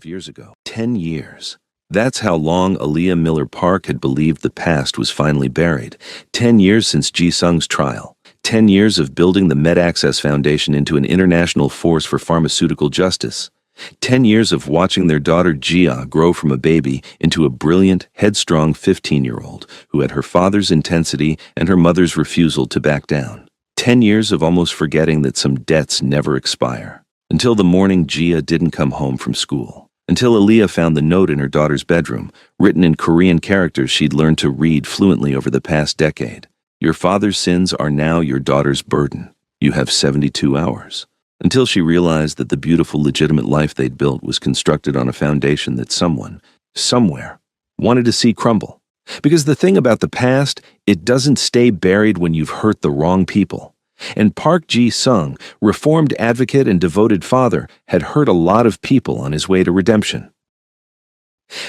Years ago. 10 years. That's how long Aaliyah Miller Park had believed the past was finally buried. 10 years since Ji-sung's trial. 10 years of building the MedAccess Foundation into an international force for pharmaceutical justice. 10 years of watching their daughter Gia grow from a baby into a brilliant, headstrong 15-year-old who had her father's intensity and her mother's refusal to back down. 10 years of almost forgetting that some debts never expire. Until the morning Gia didn't come home from school. Until Aaliyah found the note in her daughter's bedroom, written in Korean characters she'd learned to read fluently over the past decade. Your father's sins are now your daughter's burden. You have 72 hours. Until she realized that the beautiful, legitimate life they'd built was constructed on a foundation that someone, somewhere, wanted to see crumble. Because the thing about the past, it doesn't stay buried when you've hurt the wrong people. And Park Ji-sung, reformed advocate and devoted father, had hurt a lot of people on his way to redemption.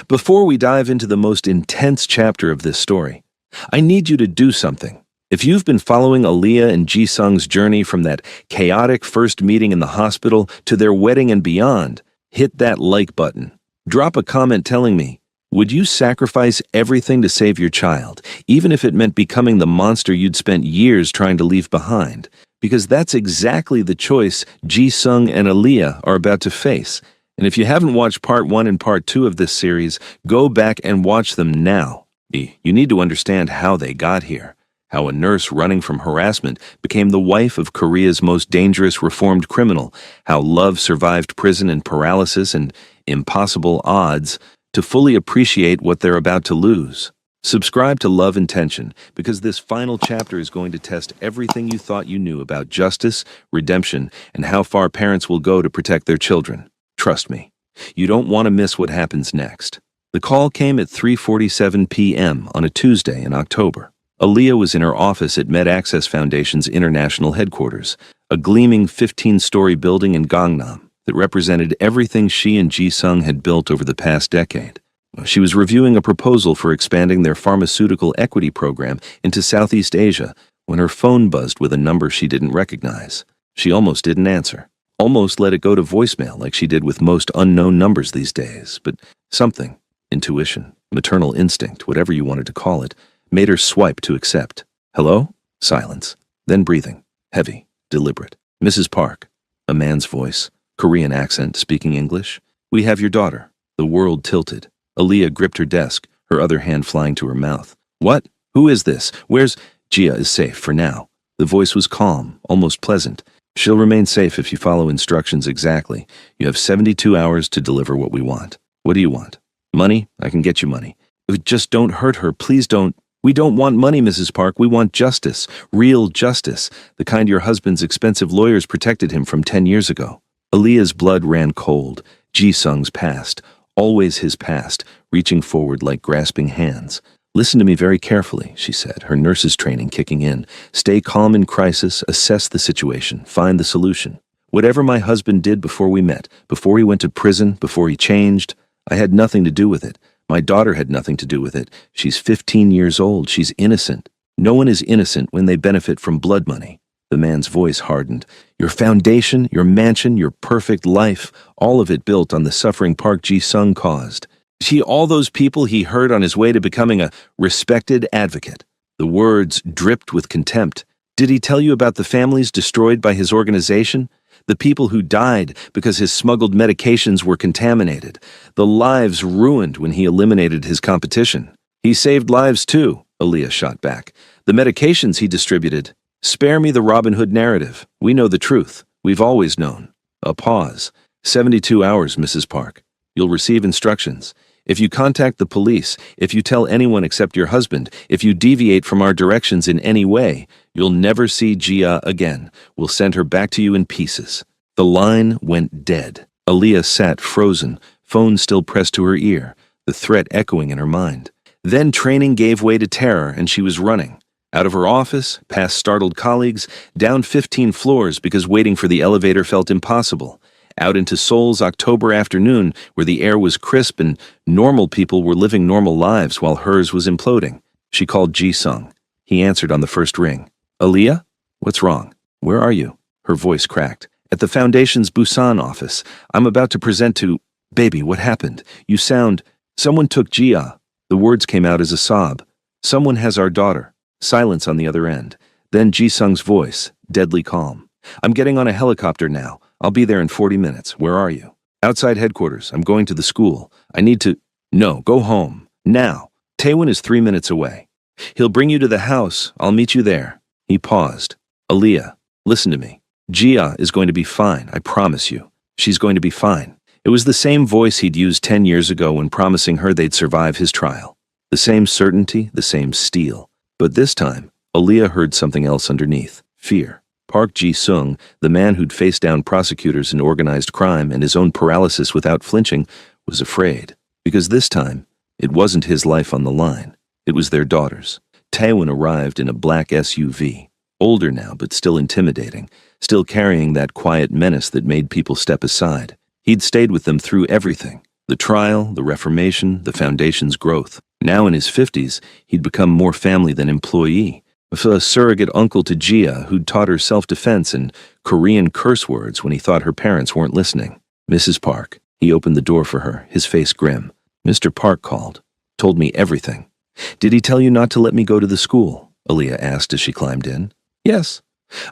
Before we dive into the most intense chapter of this story, I need you to do something. If you've been following Aaliyah and Ji-sung's journey from that chaotic first meeting in the hospital to their wedding and beyond, hit that like button. Drop a comment telling me, would you sacrifice everything to save your child, even if it meant becoming the monster you'd spent years trying to leave behind? Because that's exactly the choice Ji-sung and Aaliyah are about to face. And if you haven't watched part 1 and part 2 of this series, go back and watch them now. You need to understand how they got here. How a nurse running from harassment became the wife of Korea's most dangerous reformed criminal. How love survived prison and paralysis and impossible odds to fully appreciate what they're about to lose. Subscribe to Love and Tension, because this final chapter is going to test everything you thought you knew about justice, redemption, and how far parents will go to protect their children. Trust me, you don't want to miss what happens next. The call came at 3:47 p.m. on a Tuesday in October. Aaliyah was in her office at MedAccess Foundation's international headquarters, a gleaming 15-story building in Gangnam that represented everything she and Ji-sung had built over the past decade. She was reviewing a proposal for expanding their pharmaceutical equity program into Southeast Asia when her phone buzzed with a number she didn't recognize. She almost didn't answer, almost let it go to voicemail like she did with most unknown numbers these days, but something, intuition, maternal instinct, whatever you wanted to call it, made her swipe to accept. Hello? Silence. Then breathing. Heavy. Deliberate. Mrs. Park. A man's voice. Korean accent, speaking English. We have your daughter. The world tilted. Aaliyah gripped her desk, her other hand flying to her mouth. What? Who is this? Where's... Gia is safe for now. The voice was calm, almost pleasant. She'll remain safe if you follow instructions exactly. You have 72 hours to deliver what we want. What do you want? Money? I can get you money. Just don't hurt her. Please don't. We don't want money, Mrs. Park. We want justice. Real justice. The kind your husband's expensive lawyers protected him from 10 years ago. Aaliyah's blood ran cold. Ji-sung's past. Always his past, reaching forward like grasping hands. Listen to me very carefully, she said, her nurse's training kicking in. Stay calm in crisis, assess the situation, find the solution. Whatever my husband did before we met, before he went to prison, before he changed, I had nothing to do with it. My daughter had nothing to do with it. She's 15 years old. She's innocent. No one is innocent when they benefit from blood money. The man's voice hardened. Your foundation, your mansion, your perfect life, all of it built on the suffering Park Ji-sung caused. All those people he hurt on his way to becoming a respected advocate. The words dripped with contempt. Did he tell you about the families destroyed by his organization? The people who died because his smuggled medications were contaminated. The lives ruined when he eliminated his competition. He saved lives too, Aaliyah shot back. The medications he distributed. Spare me the Robin Hood narrative. We know the truth. We've always known. A pause. 72 hours, Mrs. Park. You'll receive instructions. If you contact the police, if you tell anyone except your husband, if you deviate from our directions in any way, you'll never see Gia again. We'll send her back to you in pieces. The line went dead. Aaliyah sat frozen, phone still pressed to her ear, the threat echoing in her mind. Then training gave way to terror and she was running. Out of her office, past startled colleagues, down 15 floors because waiting for the elevator felt impossible. Out into Seoul's October afternoon where the air was crisp and normal people were living normal lives while hers was imploding. She called Ji-sung. He answered on the first ring. Aaliyah? What's wrong? Where are you? Her voice cracked. At the Foundation's Busan office. I'm about to present to... Baby, what happened? You sound... Someone took Gia. The words came out as a sob. Someone has our daughter. Silence on the other end. Then Ji-sung's voice, deadly calm. I'm getting on a helicopter now. I'll be there in 40 minutes. Where are you? Outside headquarters. I'm going to the school. I need to... No, go home. Now. Taewon is 3 minutes away. He'll bring you to the house. I'll meet you there. He paused. Aaliyah, listen to me. Gia is going to be fine, I promise you. She's going to be fine. It was the same voice he'd used 10 years ago when promising her they'd survive his trial. The same certainty, the same steel. But this time, Aaliyah heard something else underneath. Fear. Park Ji-sung, the man who'd faced down prosecutors in organized crime and his own paralysis without flinching, was afraid. Because this time, it wasn't his life on the line. It was their daughter's. Taewon arrived in a black SUV. Older now, but still intimidating. Still carrying that quiet menace that made people step aside. He'd stayed with them through everything. The trial, the reformation, the foundation's growth. Now in his 50s, he'd become more family than employee. A surrogate uncle to Gia who'd taught her self-defense and Korean curse words when he thought her parents weren't listening. Mrs. Park. He opened the door for her, his face grim. Mr. Park called. Told me everything. Did he tell you not to let me go to the school? Aaliyah asked as she climbed in. Yes.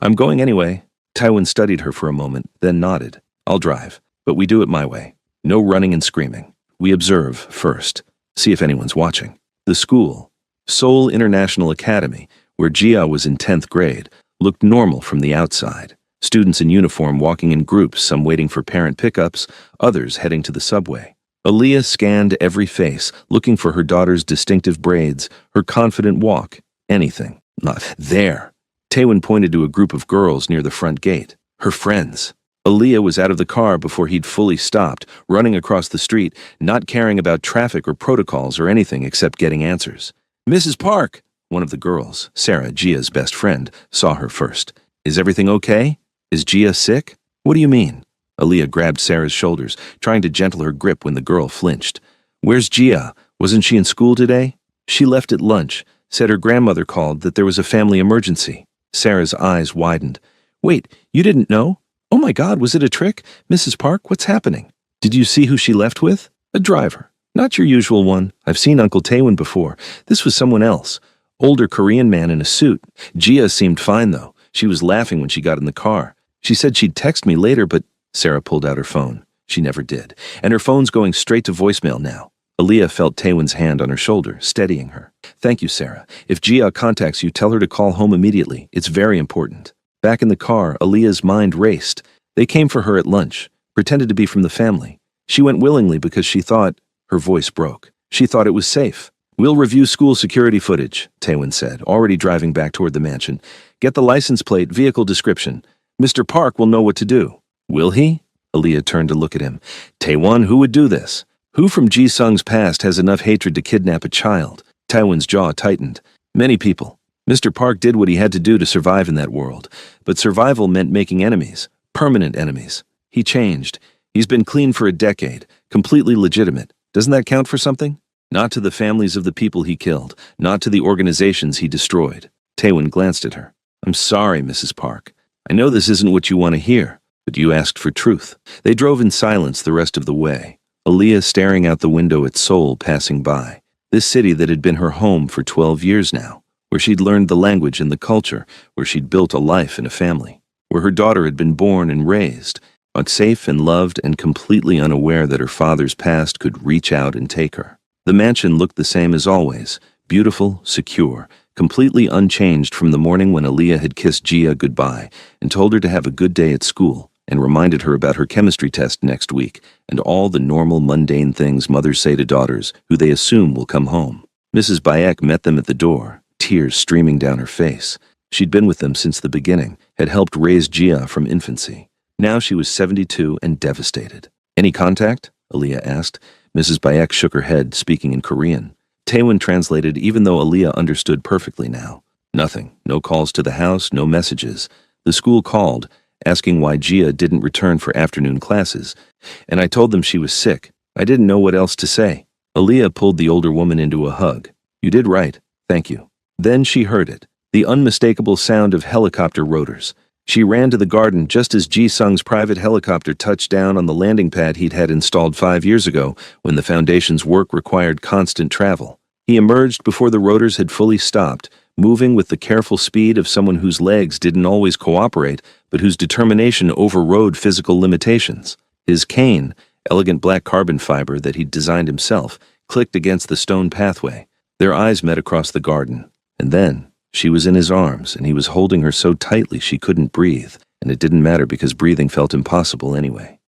I'm going anyway. Taewon studied her for a moment, then nodded. I'll drive, but we do it my way. No running and screaming. We observe first. See if anyone's watching. The school, Seoul International Academy, where Gia was in 10th grade, looked normal from the outside. Students in uniform walking in groups, some waiting for parent pickups, others heading to the subway. Aaliyah scanned every face, looking for her daughter's distinctive braids, her confident walk, anything. Not there. Taewon pointed to a group of girls near the front gate. Her friends. Aaliyah was out of the car before he'd fully stopped, running across the street, not caring about traffic or protocols or anything except getting answers. Mrs. Park! One of the girls, Sarah, Gia's best friend, saw her first. Is everything okay? Is Gia sick? What do you mean? Aaliyah grabbed Sarah's shoulders, trying to gentle her grip when the girl flinched. Where's Gia? Wasn't she in school today? She left at lunch, said her grandmother called that there was a family emergency. Sarah's eyes widened. Wait, you didn't know? Oh my God, was it a trick? Mrs. Park, what's happening? Did you see who she left with? A driver. Not your usual one. I've seen Uncle Taewon before. This was someone else. Older Korean man in a suit. Gia seemed fine, though. She was laughing when she got in the car. She said she'd text me later, but... Sarah pulled out her phone. She never did. And her phone's going straight to voicemail now. Aaliyah felt Taewon's hand on her shoulder, steadying her. Thank you, Sarah. If Gia contacts you, tell her to call home immediately. It's very important. Back in the car, Aaliyah's mind raced. They came for her at lunch, pretended to be from the family. She went willingly because she thought... Her voice broke. She thought it was safe. We'll review school security footage, Taewon said, already driving back toward the mansion. Get the license plate, vehicle description. Mr. Park will know what to do. Will he? Aaliyah turned to look at him. Taewon, who would do this? Who from Ji-sung's past has enough hatred to kidnap a child? Taewon's jaw tightened. Many people. Mr. Park did what he had to do to survive in that world. But survival meant making enemies. Permanent enemies. He changed. He's been clean for a decade. Completely legitimate. Doesn't that count for something? Not to the families of the people he killed. Not to the organizations he destroyed. Taewon glanced at her. I'm sorry, Mrs. Park. I know this isn't what you want to hear, but you asked for truth. They drove in silence the rest of the way. Aaliyah staring out the window at Seoul passing by. This city that had been her home for 12 years now. Where she'd learned the language and the culture. Where she'd built a life and a family. Where her daughter had been born and raised. Safe and loved and completely unaware that her father's past could reach out and take her. The mansion looked the same as always, beautiful, secure, completely unchanged from the morning when Aaliyah had kissed Gia goodbye and told her to have a good day at school and reminded her about her chemistry test next week and all the normal mundane things mothers say to daughters who they assume will come home. Mrs. Bayek met them at the door, tears streaming down her face. She'd been with them since the beginning, had helped raise Gia from infancy. Now she was 72 and devastated. Any contact? Aaliyah asked. Mrs. Bayek shook her head, speaking in Korean. Taewon translated even though Aaliyah understood perfectly now. Nothing. No calls to the house, no messages. The school called, asking why Gia didn't return for afternoon classes. And I told them she was sick. I didn't know what else to say. Aaliyah pulled the older woman into a hug. You did right. Thank you. Then she heard it. The unmistakable sound of helicopter rotors. She ran to the garden just as Ji-sung's private helicopter touched down on the landing pad he'd had installed 5 years ago when the Foundation's work required constant travel. He emerged before the rotors had fully stopped, moving with the careful speed of someone whose legs didn't always cooperate, but whose determination overrode physical limitations. His cane, elegant black carbon fiber that he'd designed himself, clicked against the stone pathway. Their eyes met across the garden, and then she was in his arms, and he was holding her so tightly she couldn't breathe, and it didn't matter because breathing felt impossible anyway.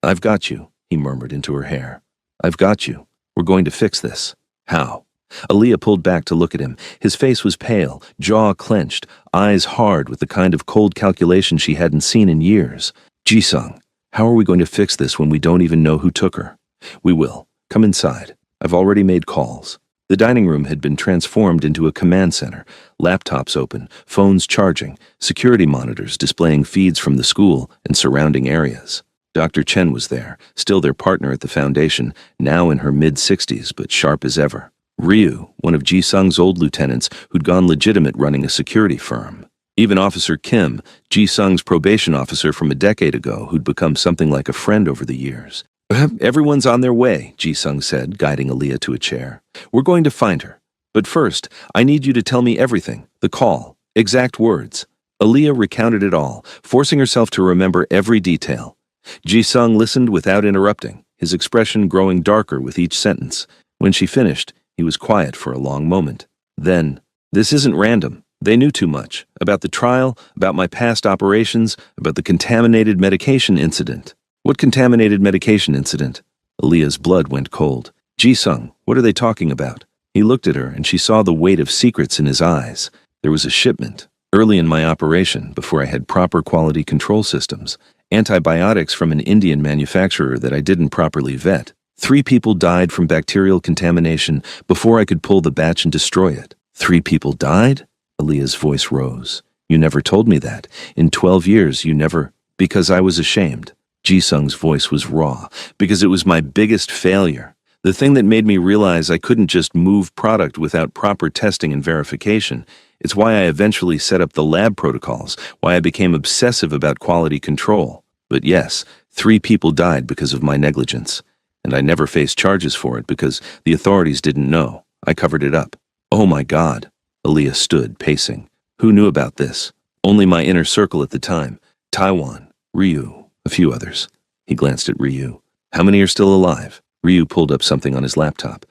"I've got you," he murmured into her hair. "I've got you. We're going to fix this." "How?" Aaliyah pulled back to look at him. His face was pale, jaw clenched, eyes hard with the kind of cold calculation she hadn't seen in years. "Ji-sung, how are we going to fix this when we don't even know who took her?" "We will. Come inside. I've already made calls." The dining room had been transformed into a command center, laptops open, phones charging, security monitors displaying feeds from the school and surrounding areas. Dr. Chen was there, still their partner at the Foundation, now in her mid-60s but sharp as ever. Ryu, one of Ji-sung's old lieutenants who'd gone legitimate running a security firm. Even Officer Kim, Ji-sung's probation officer from a decade ago who'd become something like a friend over the years. "Everyone's on their way," Ji-sung said, guiding Aaliyah to a chair. "We're going to find her. But first, I need you to tell me everything, the call, exact words." Aaliyah recounted it all, forcing herself to remember every detail. Ji-sung listened without interrupting, his expression growing darker with each sentence. When she finished, he was quiet for a long moment. Then, "This isn't random. They knew too much. About the trial, about my past operations, about the contaminated medication incident." "What contaminated medication incident?" Aaliyah's blood went cold. "Ji-sung, what are they talking about?" He looked at her, and she saw the weight of secrets in his eyes. "There was a shipment, early in my operation, before I had proper quality control systems. Antibiotics from an Indian manufacturer that I didn't properly vet. 3 people died from bacterial contamination before I could pull the batch and destroy it." "3 people died?" Aaliyah's voice rose. "You never told me that. In 12 years, you never—" "Because I was ashamed." Ji-sung's voice was raw. "Because it was my biggest failure. The thing that made me realize I couldn't just move product without proper testing and verification. It's why I eventually set up the lab protocols, why I became obsessive about quality control. But yes, 3 people died because of my negligence. And I never faced charges for it because the authorities didn't know. I covered it up." "Oh my God." Aaliyah stood, pacing. "Who knew about this?" "Only my inner circle at the time. Taiwan, Ryu, a few others." He glanced at Ryu. "How many are still alive?" Ryu pulled up something on his laptop.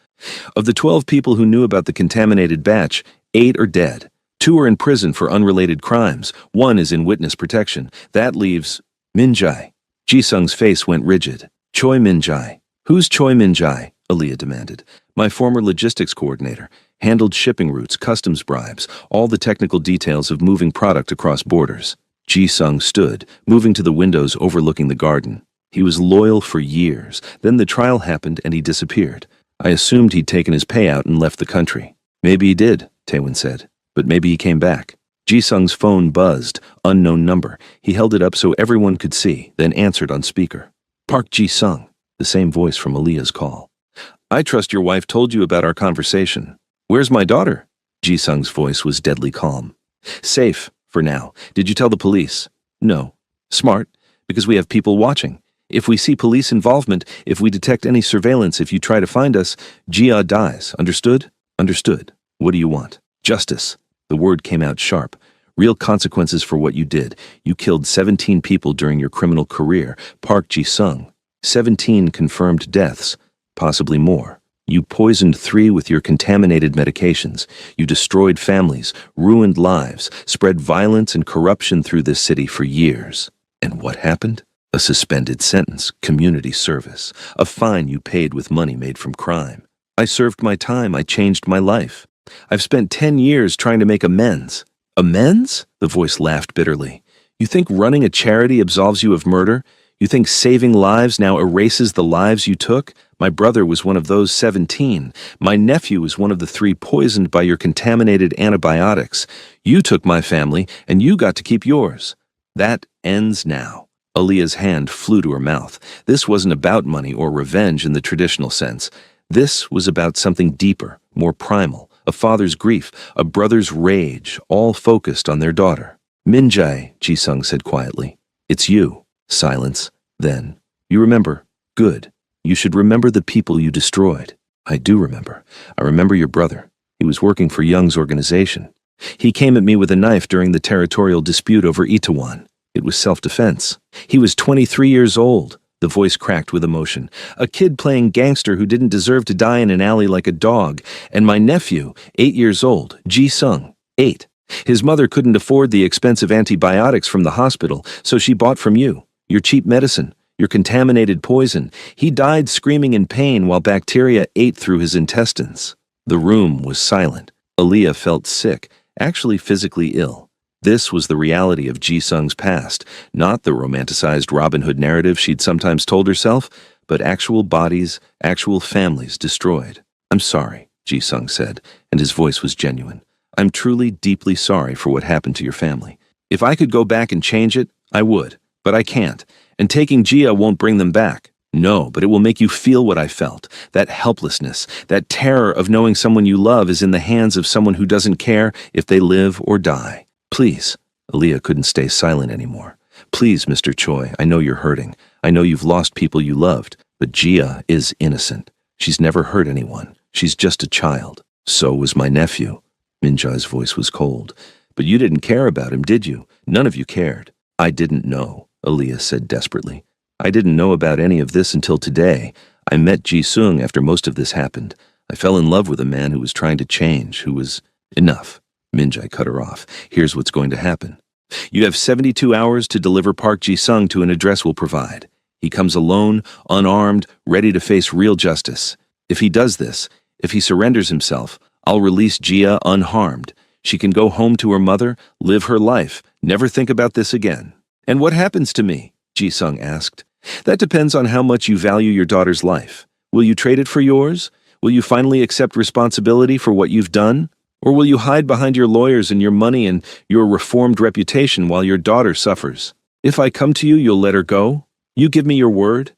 "Of the 12 people who knew about the contaminated batch, 8 are dead. 2 are in prison for unrelated crimes. 1 is in witness protection. That leaves Min-jae." Ji-sung's face went rigid. "Choi Min-jae." "Who's Choi Min-jae?" Aaliyah demanded. "My former logistics coordinator. Handled shipping routes, customs bribes, all the technical details of moving product across borders." Ji-sung stood, moving to the windows overlooking the garden. He was loyal for years. Then the trial happened and he disappeared. I assumed he'd taken his payout and left the country. "Maybe he did," Taewon said. "But maybe he came back." Ji-sung's phone buzzed, unknown number. He held it up so everyone could see, then answered on speaker. "Park Ji-sung," the same voice from Aaliyah's call. "I trust your wife told you about our conversation." "Where's my daughter?" Ji-sung's voice was deadly calm. "Safe, for now. Did you tell the police?" "No." "Smart, because we have people watching. If we see police involvement, if we detect any surveillance, if you try to find us, Jia dies. Understood?" "Understood. What do you want?" "Justice." The word came out sharp. "Real consequences for what you did. You killed 17 people during your criminal career. Park Ji-sung. 17 confirmed deaths. Possibly more. You poisoned 3 with your contaminated medications. You destroyed families, ruined lives, spread violence and corruption through this city for years. And what happened? A suspended sentence, community service, a fine you paid with money made from crime. I served my time, I changed my life. I've spent 10 years trying to make amends." "Amends?" The voice laughed bitterly. "You think running a charity absolves you of murder? You think saving lives now erases the lives you took? My brother was one of those 17. My nephew was one of the 3 poisoned by your contaminated antibiotics. You took my family, and you got to keep yours. That ends now." Aaliyah's hand flew to her mouth. This wasn't about money or revenge in the traditional sense. This was about something deeper, more primal, a father's grief, a brother's rage, all focused on their daughter. Minjai, Ji-sung said quietly. It's you. Silence. Then. You remember. Good. You should remember the people you destroyed. I do remember. I remember your brother. He was working for Young's organization. He came at me with a knife during the territorial dispute over Itaewon. It was self-defense. He was 23 years old. The voice cracked with emotion. A kid playing gangster who didn't deserve to die in an alley like a dog. And my nephew, 8 years old, Ji-sung, 8. His mother couldn't afford the expensive antibiotics from the hospital, so she bought from you. Your cheap medicine. Your contaminated poison. He died screaming in pain while bacteria ate through his intestines. The room was silent. Aaliyah felt sick, actually physically ill. This was the reality of Ji-sung's past, not the romanticized Robin Hood narrative she'd sometimes told herself, but actual bodies, actual families destroyed. I'm sorry, Ji-sung said, and his voice was genuine. I'm truly, deeply sorry for what happened to your family. If I could go back and change it, I would, but I can't, and taking Gia won't bring them back. No, but it will make you feel what I felt, that helplessness, that terror of knowing someone you love is in the hands of someone who doesn't care if they live or die. Please. Aaliyah couldn't stay silent anymore. Please, Mr. Choi, I know you're hurting. I know you've lost people you loved, but Gia is innocent. She's never hurt anyone. She's just a child. So was my nephew. Minjai's voice was cold. But you didn't care about him, did you? None of you cared. I didn't know, Aaliyah said desperately. I didn't know about any of this until today. I met Ji-sung after most of this happened. I fell in love with a man who was trying to change, who was... Enough. Minjai cut her off. Here's what's going to happen. You have 72 hours to deliver Park Ji-sung to an address we'll provide. He comes alone, unarmed, ready to face real justice. If he does this, if he surrenders himself, I'll release Gia unharmed. She can go home to her mother, live her life, never think about this again. And what happens to me? Ji-sung asked. That depends on how much you value your daughter's life. Will you trade it for yours? Will you finally accept responsibility for what you've done? Or will you hide behind your lawyers and your money and your reformed reputation while your daughter suffers? If I come to you, you'll let her go? You give me your word?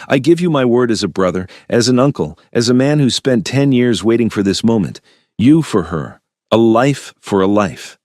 I give you my word as a brother, as an uncle, as a man who spent 10 years waiting for this moment. You for her. A life for a life.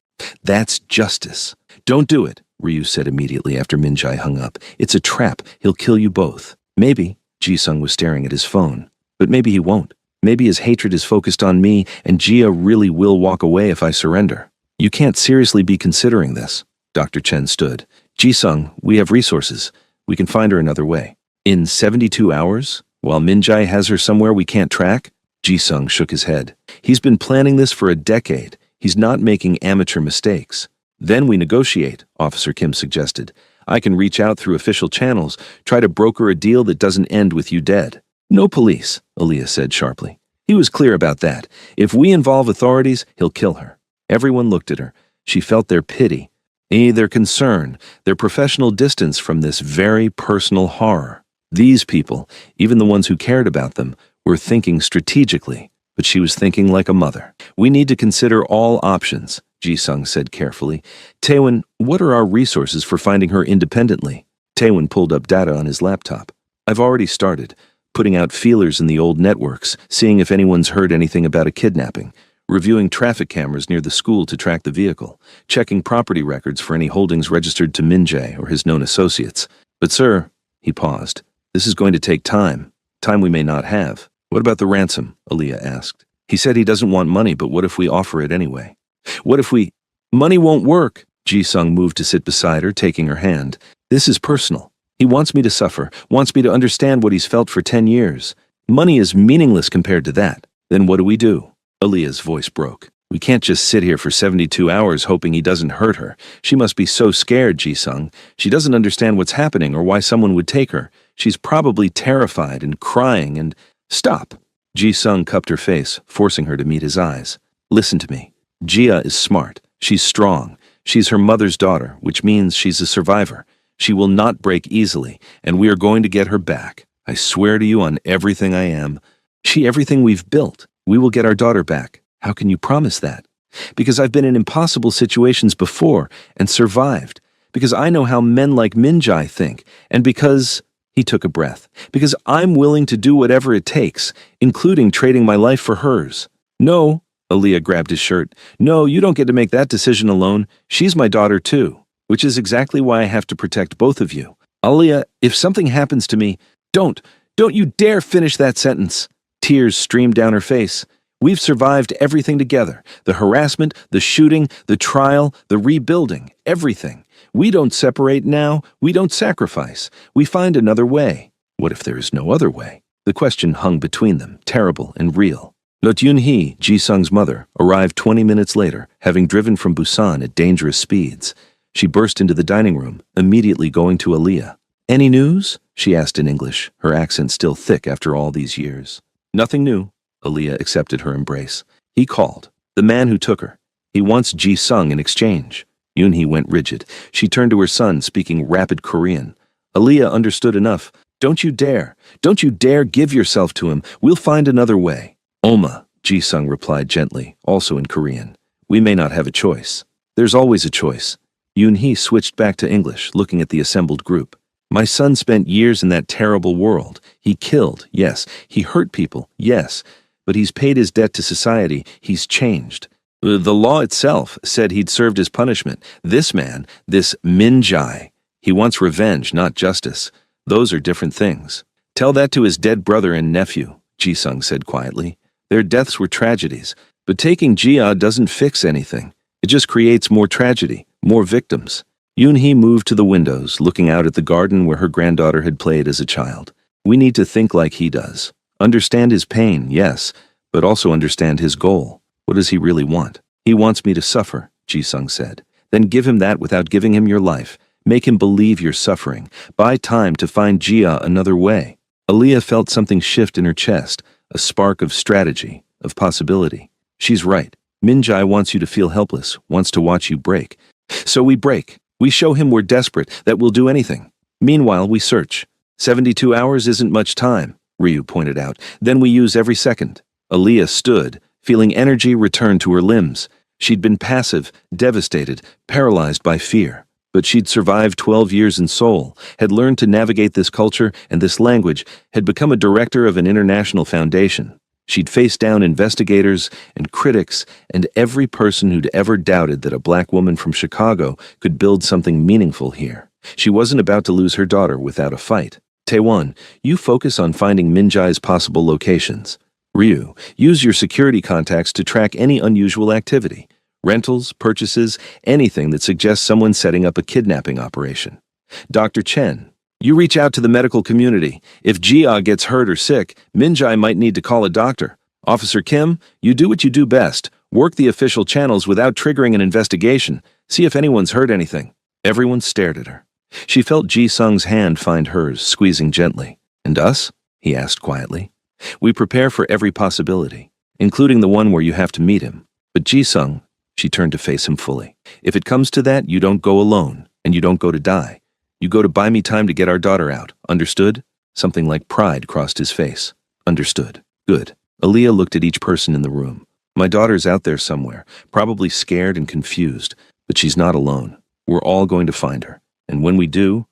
That's justice. Don't do it, Ryu said immediately after Minjai hung up. It's a trap. He'll kill you both. Maybe. Ji-sung was staring at his phone. But maybe he won't. Maybe his hatred is focused on me, and Gia really will walk away if I surrender. You can't seriously be considering this. Dr. Chen stood. Ji-sung, we have resources. We can find her another way. In 72 hours? While Minjai has her somewhere we can't track? Ji-sung shook his head. He's been planning this for a decade. He's not making amateur mistakes. Then we negotiate, Officer Kim suggested. I can reach out through official channels, try to broker a deal that doesn't end with you dead. No police, Aaliyah said sharply. He was clear about that. If we involve authorities, he'll kill her. Everyone looked at her. She felt their pity, their concern, their professional distance from this very personal horror. These people, even the ones who cared about them, were thinking strategically, but she was thinking like a mother. We need to consider all options, Ji-sung said carefully. Taewon, what are our resources for finding her independently? Taewon pulled up data on his laptop. I've already started. Putting out feelers in the old networks, seeing if anyone's heard anything about a kidnapping, reviewing traffic cameras near the school to track the vehicle, checking property records for any holdings registered to Minjai or his known associates. But sir, he paused, this is going to take time we may not have. What about the ransom? Aaliyah asked. He said he doesn't want money, but what if we offer it anyway? What if we... Money won't work. Ji-sung moved to sit beside her, taking her hand. This is personal. He wants me to suffer, wants me to understand what he's felt for 10 years. Money is meaningless compared to that. Then what do we do? Aaliyah's voice broke. We can't just sit here for 72 hours hoping he doesn't hurt her. She must be so scared, Ji-sung. She doesn't understand what's happening or why someone would take her. She's probably terrified and crying and... Stop. Ji-sung cupped her face, forcing her to meet his eyes. Listen to me. Gia is smart. She's strong. She's her mother's daughter, which means she's a survivor. She will not break easily, and we are going to get her back. I swear to you on everything I am. Everything we've built. We will get our daughter back. How can you promise that? Because I've been in impossible situations before and survived. Because I know how men like Minjai think. And because... He took a breath. Because I'm willing to do whatever it takes, including trading my life for hers. No, Aaliyah grabbed his shirt. No, you don't get to make that decision alone. She's my daughter too, which is exactly why I have to protect both of you. Aaliyah, if something happens to me, don't you dare finish that sentence. Tears streamed down her face. We've survived everything together. The harassment, the shooting, the trial, the rebuilding, everything. We don't separate now. We don't sacrifice. We find another way. What if there is no other way? The question hung between them, terrible and real. Lot Yun-hee, Ji-sung's mother, arrived 20 minutes later, having driven from Busan at dangerous speeds. She burst into the dining room, immediately going to Aaliyah. Any news? She asked in English, her accent still thick after all these years. Nothing new. Aaliyah accepted her embrace. He called. The man who took her. He wants Ji-sung in exchange. Yun-hee went rigid. She turned to her son, speaking rapid Korean. Aaliyah understood enough. Don't you dare give yourself to him. We'll find another way. Oma, Ji-sung replied gently, also in Korean. We may not have a choice. There's always a choice. Yun-hee switched back to English, looking at the assembled group. My son spent years in that terrible world. He killed, yes. He hurt people, yes. But he's paid his debt to society. He's changed. The law itself said he'd served his punishment. This man, this Min Jae, he wants revenge, not justice. Those are different things. Tell that to his dead brother and nephew, Ji-sung said quietly. Their deaths were tragedies, but taking Jia doesn't fix anything. It just creates more tragedy, more victims. Yun-hee moved to the windows, looking out at the garden where her granddaughter had played as a child. We need to think like he does. Understand his pain, yes, but also understand his goal. What does he really want? He wants me to suffer, Ji-sung said. Then give him that without giving him your life. Make him believe you're suffering. Buy time to find Jia another way. Aaliyah felt something shift in her chest, a spark of strategy, of possibility. She's right. Min Jae wants you to feel helpless, wants to watch you break. So we break. We show him we're desperate, that we'll do anything. Meanwhile, we search. 72 hours isn't much time, Ryu pointed out. Then we use every second. Aaliyah stood, feeling energy return to her limbs. She'd been passive, devastated, paralyzed by fear. But she'd survived 12 years in Seoul, had learned to navigate this culture and this language, had become a director of an international foundation. She'd faced down investigators and critics and every person who'd ever doubted that a black woman from Chicago could build something meaningful here. She wasn't about to lose her daughter without a fight. Taewon, you focus on finding Min Jae's possible locations. Ryu, use your security contacts to track any unusual activity. Rentals, purchases, anything that suggests someone setting up a kidnapping operation. Dr. Chen, you reach out to the medical community. If Jia gets hurt or sick, Min Jae might need to call a doctor. Officer Kim, you do what you do best. Work the official channels without triggering an investigation. See if anyone's heard anything. Everyone stared at her. She felt Ji-sung's hand find hers, squeezing gently. And us? He asked quietly. We prepare for every possibility, including the one where you have to meet him. But Ji-sung, she turned to face him fully. If it comes to that, you don't go alone, and you don't go to die. You go to buy me time to get our daughter out. Understood? Something like pride crossed his face. Understood. Good. Aaliyah looked at each person in the room. My daughter's out there somewhere, probably scared and confused, but she's not alone. We're all going to find her. And when we do,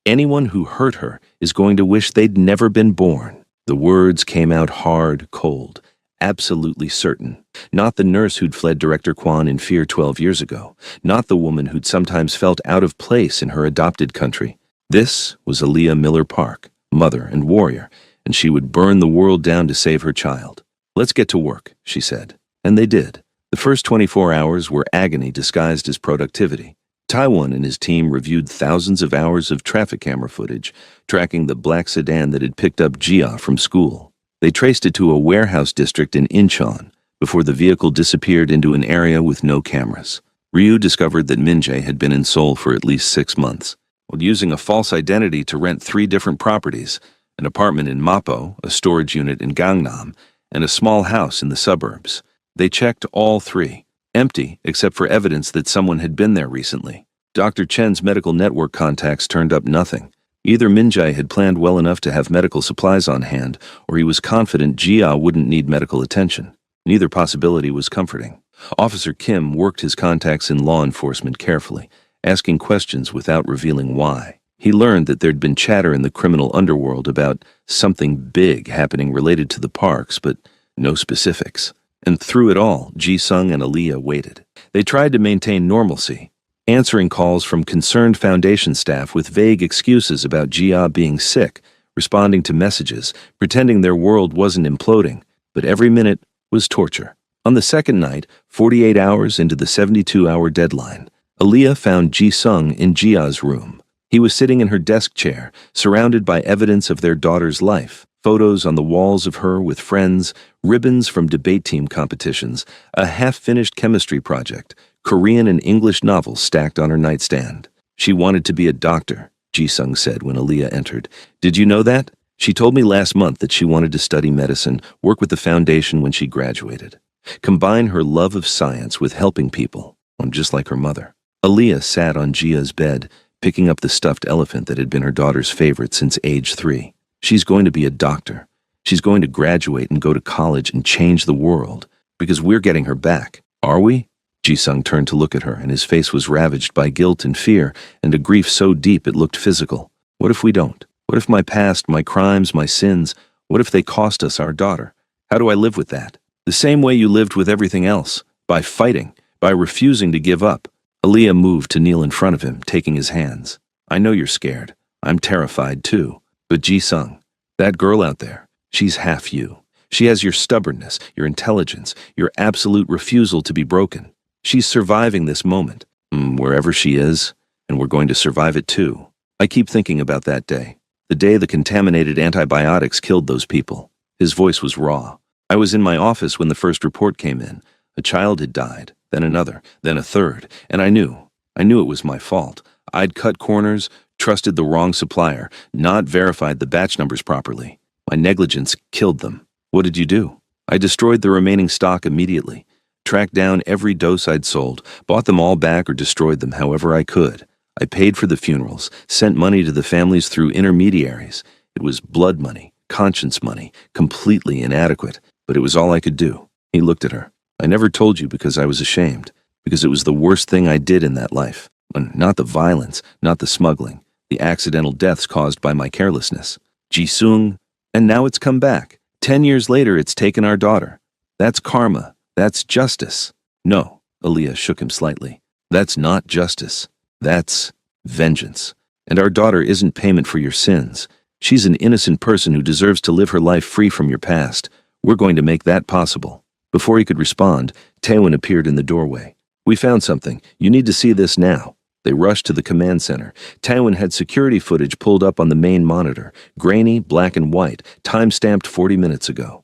anyone who hurt her is going to wish they'd never been born. The words came out hard, cold. Absolutely certain. Not the nurse who'd fled Director Kwan in fear 12 years ago. Not the woman who'd sometimes felt out of place in her adopted country. This was Aaliyah Miller Park, mother and warrior, and she would burn the world down to save her child. Let's get to work, she said. And they did. The first 24 hours were agony disguised as productivity. Taewon and his team reviewed thousands of hours of traffic camera footage, tracking the black sedan that had picked up Jia from school. They traced it to a warehouse district in Incheon before the vehicle disappeared into an area with no cameras. Ryu discovered that Min Jae had been in Seoul for at least 6 months, while using a false identity to rent 3 different properties, an apartment in Mapo, a storage unit in Gangnam, and a small house in the suburbs. They checked all 3, empty except for evidence that someone had been there recently. Dr. Chen's medical network contacts turned up nothing. Either Min Jae had planned well enough to have medical supplies on hand, or he was confident Jia wouldn't need medical attention. Neither possibility was comforting. Officer Kim worked his contacts in law enforcement carefully, asking questions without revealing why. He learned that there'd been chatter in the criminal underworld about something big happening related to the parks, but no specifics. And through it all, Ji-sung and Aaliyah waited. They tried to maintain normalcy, answering calls from concerned foundation staff with vague excuses about Jia being sick, responding to messages, pretending their world wasn't imploding, but every minute was torture. On the second night, 48 hours into the 72-hour deadline, Aaliyah found Ji-sung in Jia's room. He was sitting in her desk chair, surrounded by evidence of their daughter's life, photos on the walls of her with friends, ribbons from debate team competitions, a half-finished chemistry project, Korean and English novels stacked on her nightstand. She wanted to be a doctor, Ji-sung said when Aaliyah entered. Did you know that? She told me last month that she wanted to study medicine, work with the foundation when she graduated. Combine her love of science with helping people, just like her mother. Aaliyah sat on Jia's bed, picking up the stuffed elephant that had been her daughter's favorite since age 3. She's going to be a doctor. She's going to graduate and go to college and change the world, because we're getting her back. Are we? Ji-sung turned to look at her, and his face was ravaged by guilt and fear, and a grief so deep it looked physical. What if we don't? What if my past, my crimes, my sins, what if they cost us our daughter? How do I live with that? The same way you lived with everything else, by fighting, by refusing to give up. Aaliyah moved to kneel in front of him, taking his hands. I know you're scared. I'm terrified too. But Ji-sung, that girl out there, she's half you. She has your stubbornness, your intelligence, your absolute refusal to be broken. She's surviving this moment, wherever she is, and we're going to survive it too. I keep thinking about that day, the day the contaminated antibiotics killed those people. His voice was raw. I was in my office when the first report came in. A child had died, then another, then a third, and I knew it was my fault. I'd cut corners, trusted the wrong supplier, not verified the batch numbers properly. My negligence killed them. What did you do? I destroyed the remaining stock immediately. Tracked down every dose I'd sold, bought them all back or destroyed them however I could. I paid for the funerals, sent money to the families through intermediaries. It was blood money, conscience money, completely inadequate, but it was all I could do. He looked at her. I never told you because I was ashamed, because it was the worst thing I did in that life. Not the violence, not the smuggling, the accidental deaths caused by my carelessness. Ji-sung, and now it's come back. 10 years later, it's taken our daughter. That's karma. That's justice. No, Aaliyah shook him slightly. That's not justice. That's vengeance. And our daughter isn't payment for your sins. She's an innocent person who deserves to live her life free from your past. We're going to make that possible. Before he could respond, Taewon appeared in the doorway. We found something. You need to see this now. They rushed to the command center. Taewon had security footage pulled up on the main monitor, grainy, black and white, time-stamped 40 minutes ago.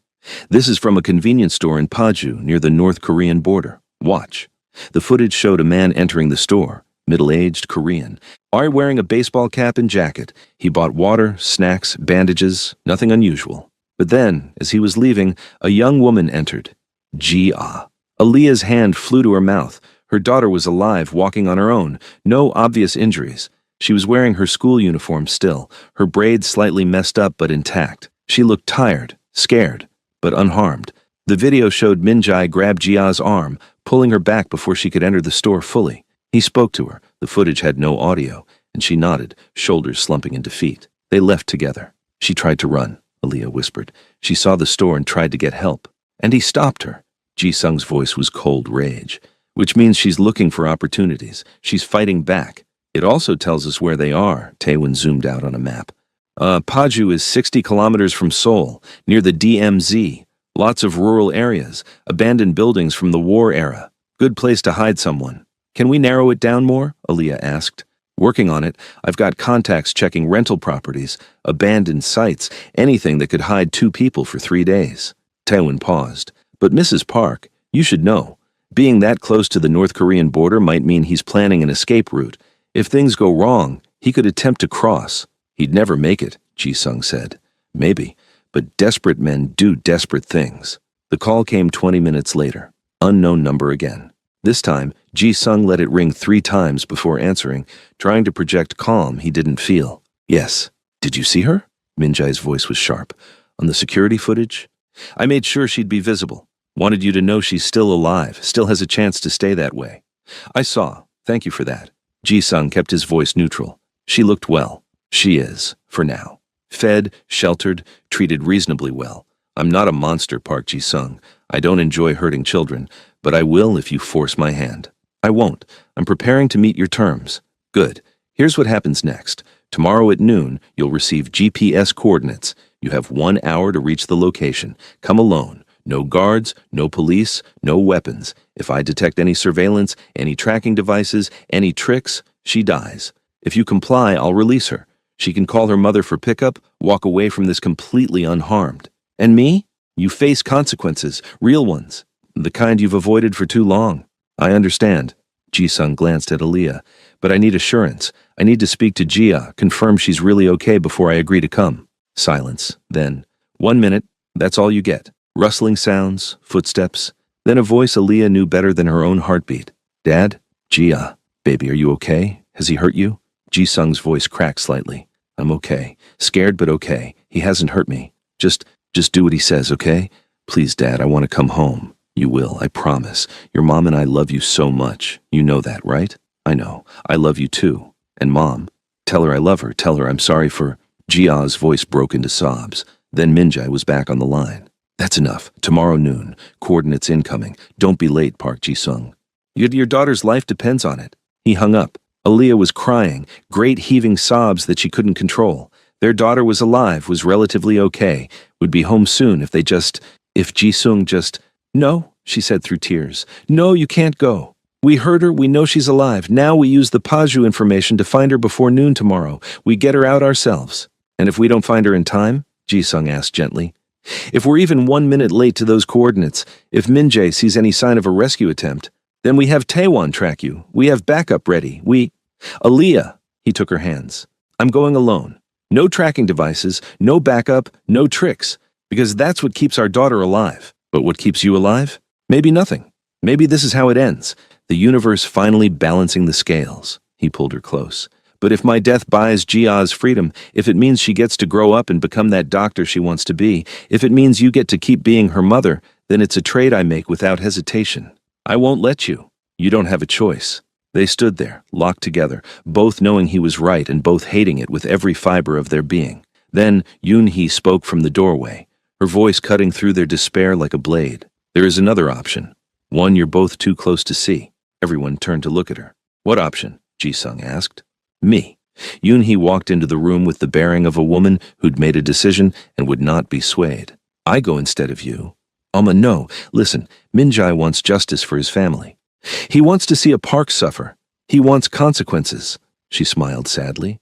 This is from a convenience store in Paju, near the North Korean border. Watch. The footage showed a man entering the store, middle-aged, Korean, wearing a baseball cap and jacket. He bought water, snacks, bandages, nothing unusual. But then, as he was leaving, a young woman entered. Jia. Aaliyah's hand flew to her mouth. Her daughter was alive, walking on her own, no obvious injuries. She was wearing her school uniform still, her braids slightly messed up but intact. She looked tired, scared, but unharmed. The video showed Minjae grab Jia's arm, pulling her back before she could enter the store fully. He spoke to her. The footage had no audio, and she nodded, shoulders slumping in defeat. They left together. She tried to run, Aaliyah whispered. She saw the store and tried to get help. And he stopped her. Ji-sung's voice was cold rage. Which means she's looking for opportunities. She's fighting back. It also tells us where they are. Taewon zoomed out on a map. Paju is 60 kilometers from Seoul, near the DMZ. Lots of rural areas, abandoned buildings from the war era. Good place to hide someone. Can we narrow it down more? Aaliyah asked. Working on it, I've got contacts checking rental properties, abandoned sites, anything that could hide 2 people for 3 days. Taewon paused. But Mrs. Park, you should know. Being that close to the North Korean border might mean he's planning an escape route. If things go wrong, he could attempt to cross. He'd never make it, Ji-sung said. Maybe, but desperate men do desperate things. The call came 20 minutes later. Unknown number again. This time, Ji-sung let it ring 3 times before answering, trying to project calm he didn't feel. Yes. Did you see her? Minjae's voice was sharp. On the security footage? I made sure she'd be visible. Wanted you to know she's still alive, still has a chance to stay that way. I saw. Thank you for that. Ji-sung kept his voice neutral. She looked well. She is, for now. Fed, sheltered, treated reasonably well. I'm not a monster, Park Ji-sung. I don't enjoy hurting children, but I will if you force my hand. I won't. I'm preparing to meet your terms. Good. Here's what happens next. Tomorrow at noon, you'll receive GPS coordinates. You have 1 hour to reach the location. Come alone. No guards, no police, no weapons. If I detect any surveillance, any tracking devices, any tricks, she dies. If you comply, I'll release her. She can call her mother for pickup, walk away from this completely unharmed. And me? You face consequences, real ones, the kind you've avoided for too long. I understand. Ji-sung glanced at Aaliyah. But I need assurance. I need to speak to Jia, confirm she's really okay before I agree to come. Silence. Then, 1 minute, that's all you get. Rustling sounds, footsteps. Then a voice Aaliyah knew better than her own heartbeat. Dad? Jia. Baby, are you okay? Has he hurt you? Ji-sung's voice cracked slightly. I'm okay. Scared but okay. He hasn't hurt me. Just do what he says, okay? Please, Dad, I want to come home. You will, I promise. Your mom and I love you so much. You know that, right? I know. I love you too. And Mom, tell her I love her. Tell her I'm sorry for... Jia's voice broke into sobs. Then Minjae was back on the line. That's enough. Tomorrow noon. Coordinates incoming. Don't be late, Park Ji-sung. Your daughter's life depends on it. He hung up. Aaliyah was crying, great heaving sobs that she couldn't control. Their daughter was alive, was relatively okay, would be home soon if Ji-sung just... No, she said through tears. No, you can't go. We heard her, we know she's alive. Now we use the Paju information to find her before noon tomorrow. We get her out ourselves. And if we don't find her in time? Ji-sung asked gently. If we're even 1 minute late to those coordinates, if Minjae sees any sign of a rescue attempt, then we have Taewon track you. We have backup ready. Aaliyah, he took her hands. I'm going alone. No tracking devices, no backup, no tricks, because that's what keeps our daughter alive. But what keeps you alive? Maybe nothing. Maybe this is how it ends. The universe finally balancing the scales. He pulled her close. But if my death buys Jia's freedom, if it means she gets to grow up and become that doctor she wants to be, if it means you get to keep being her mother, then it's a trade I make without hesitation. I won't let you. You don't have a choice. They stood there, locked together, both knowing he was right and both hating it with every fiber of their being. Then Yoon-hee spoke from the doorway, her voice cutting through their despair like a blade. There is another option. One you're both too close to see. Everyone turned to look at her. What option? Ji-sung asked. Me. Yoon-hee walked into the room with the bearing of a woman who'd made a decision and would not be swayed. I go instead of you. No. Listen, Minjae wants justice for his family. He wants to see a Park suffer. He wants consequences. She smiled sadly.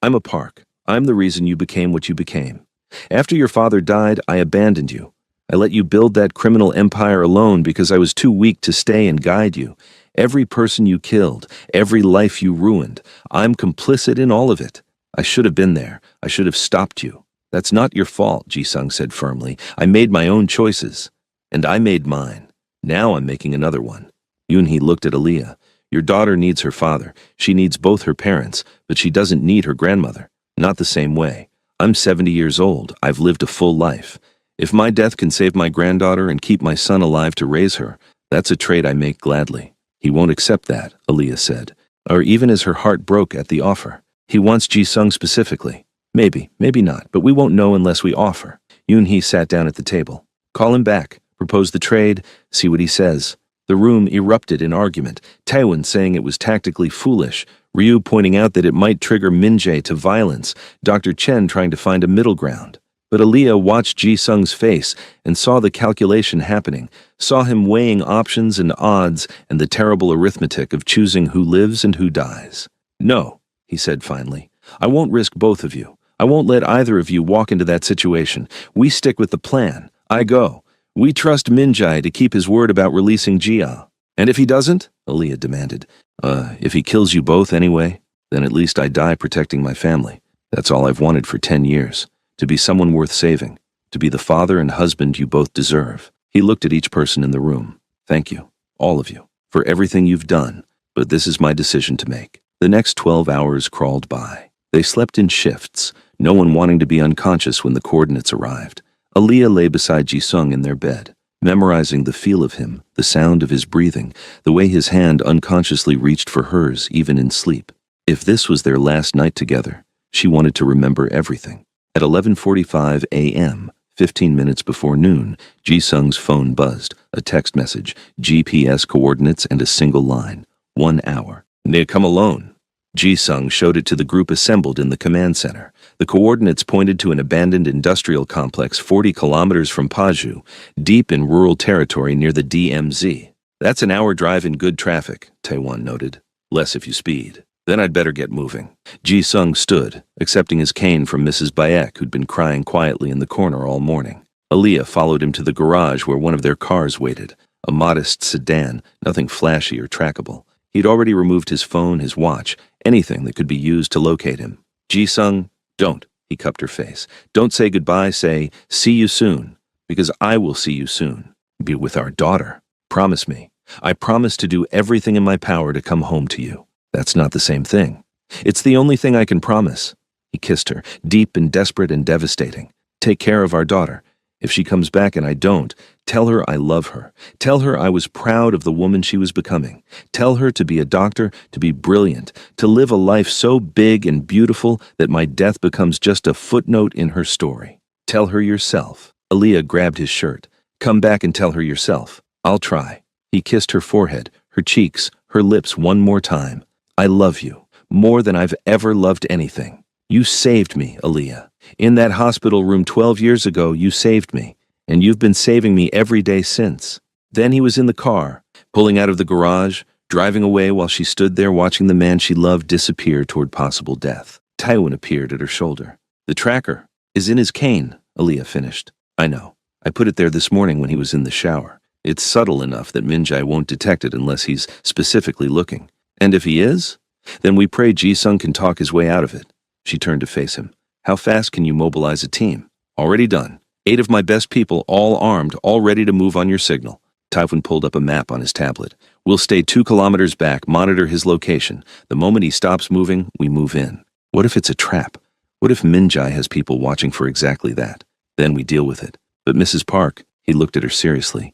I'm a Park. I'm the reason you became what you became. After your father died, I abandoned you. I let you build that criminal empire alone because I was too weak to stay and guide you. Every person you killed, every life you ruined, I'm complicit in all of it. I should have been there. I should have stopped you. That's not your fault, Ji-sung said firmly. I made my own choices. And I made mine. Now I'm making another one. Yoon-hee looked at Aaliyah. Your daughter needs her father. She needs both her parents, but she doesn't need her grandmother. Not the same way. I'm 70 years old. I've lived a full life. If my death can save my granddaughter and keep my son alive to raise her, that's a trade I make gladly. He won't accept that, Aaliyah said, or even as her heart broke at the offer. He wants Ji-sung specifically. Maybe not, but we won't know unless we offer. Yoon-hee sat down at the table. Call him back, propose the trade, see what he says. The room erupted in argument, Taewon saying it was tactically foolish, Ryu pointing out that it might trigger Minjae to violence, Dr. Chen trying to find a middle ground. But Aaliyah watched Ji-sung's face and saw the calculation happening, saw him weighing options and odds and the terrible arithmetic of choosing who lives and who dies. No, he said finally. I won't risk both of you. I won't let either of you walk into that situation. We stick with the plan. I go. We trust Minjae to keep his word about releasing Jia. And if he doesn't? Aaliyah demanded. If he kills you both anyway, then at least I die protecting my family. That's all I've wanted for 10 years. To be someone worth saving. To be the father and husband you both deserve. He looked at each person in the room. Thank you, all of you, for everything you've done. But this is my decision to make. The next 12 hours crawled by. They slept in shifts, no one wanting to be unconscious when the coordinates arrived. Aaliyah lay beside Ji-sung in their bed, memorizing the feel of him, the sound of his breathing, the way his hand unconsciously reached for hers even in sleep. If this was their last night together, she wanted to remember everything. At 11:45 a.m., 15 minutes before noon, Ji-sung's phone buzzed. A text message, GPS coordinates and a single line. 1 hour. "Ne, come alone." Ji-sung showed it to the group assembled in the command center. The coordinates pointed to an abandoned industrial complex 40 kilometers from Paju, deep in rural territory near the DMZ. "That's an hour drive in good traffic," Taewon noted. "Less if you speed." "Then I'd better get moving." Ji-sung stood, accepting his cane from Mrs. Bayek, who'd been crying quietly in the corner all morning. Aaliyah followed him to the garage where one of their cars waited, a modest sedan, nothing flashy or trackable. He'd already removed his phone, his watch, anything that could be used to locate him. "Ji-sung, don't," he cupped her face. "Don't say goodbye, say, see you soon, because I will see you soon. Be with our daughter. Promise me. I promise to do everything in my power to come home to you." "That's not the same thing." "It's the only thing I can promise." He kissed her, deep and desperate and devastating. "Take care of our daughter. If she comes back and I don't, tell her I love her. Tell her I was proud of the woman she was becoming. Tell her to be a doctor, to be brilliant, to live a life so big and beautiful that my death becomes just a footnote in her story. Tell her yourself." Aaliyah grabbed his shirt. "Come back and tell her yourself. I'll try." He kissed her forehead, her cheeks, her lips one more time. "I love you, more than I've ever loved anything. You saved me, Aaliyah. In that hospital room 12 years ago, you saved me, and you've been saving me every day since." Then he was in the car, pulling out of the garage, driving away while she stood there watching the man she loved disappear toward possible death. Taewon appeared at her shoulder. "The tracker is in his cane," Aaliyah finished. "I know. I put it there this morning when he was in the shower. It's subtle enough that Minjae won't detect it unless he's specifically looking. And if he is, then we pray Ji-sung can talk his way out of it." She turned to face him. "How fast can you mobilize a team?" "Already done. 8 of my best people, all armed, all ready to move on your signal." Taewon pulled up a map on his tablet. "We'll stay 2 kilometers back, monitor his location. The moment he stops moving, we move in." "What if it's a trap? What if Minjae has people watching for exactly that? Then we deal with it." "But Mrs. Park," he looked at her seriously,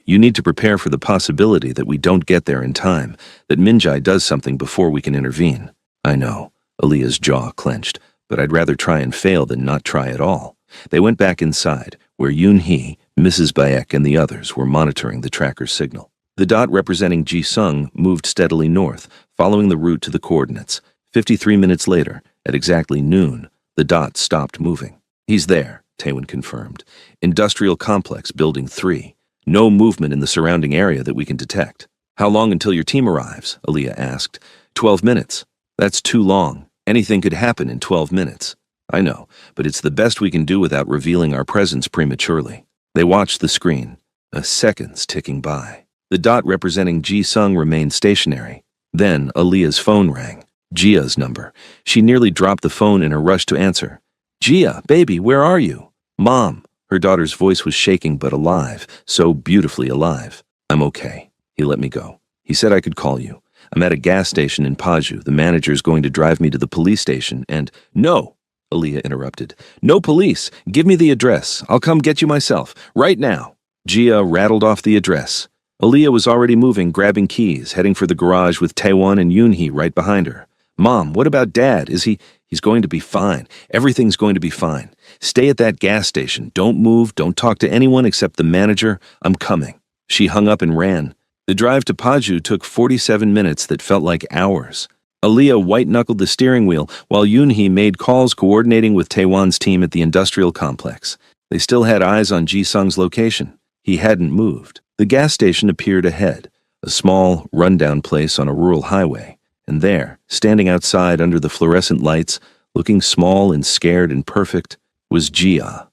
you need to prepare for the possibility that we don't get there in time, that Minjae does something before we can intervene." "I know." Aaliyah's jaw clenched. "But I'd rather try and fail than not try at all." They went back inside, where Yoon-hee, Mrs. Bayek, and the others were monitoring the tracker's signal. The dot representing Ji-sung moved steadily north, following the route to the coordinates. 53 minutes later, at exactly noon, the dot stopped moving. "He's there," Taewon confirmed. "Industrial complex, building 3. No movement in the surrounding area that we can detect." "How long until your team arrives?" Aaliyah asked. 12 minutes. "That's too long. Anything could happen in 12 minutes. "I know, but it's the best we can do without revealing our presence prematurely." They watched the screen, seconds ticking by. The dot representing Ji-sung remained stationary. Then Aaliyah's phone rang. Gia's number. She nearly dropped the phone in her rush to answer. "Gia, baby, where are you?" "Mom." Her daughter's voice was shaking but alive, so beautifully alive. "I'm okay." He let me go. He said I could call you. "I'm at a gas station in Paju. The manager's going to drive me to the police station and—" "No," Aaliyah interrupted. "No police. Give me the address. I'll come get you myself. Right now." Gia rattled off the address. Aaliyah was already moving, grabbing keys, heading for the garage with Taewon and Yoon-hee right behind her. "Mom, what about Dad? He's going to be fine. Everything's going to be fine. Stay at that gas station. Don't move. Don't talk to anyone except the manager. I'm coming." She hung up and ran. The drive to Paju took 47 minutes that felt like hours. Aaliyah white-knuckled the steering wheel while Yoon-hee made calls coordinating with Taewon's team at the industrial complex. They still had eyes on Ji-sung's location. He hadn't moved. The gas station appeared ahead, a small, run-down place on a rural highway. And there, standing outside under the fluorescent lights, looking small and scared and perfect, was Gia.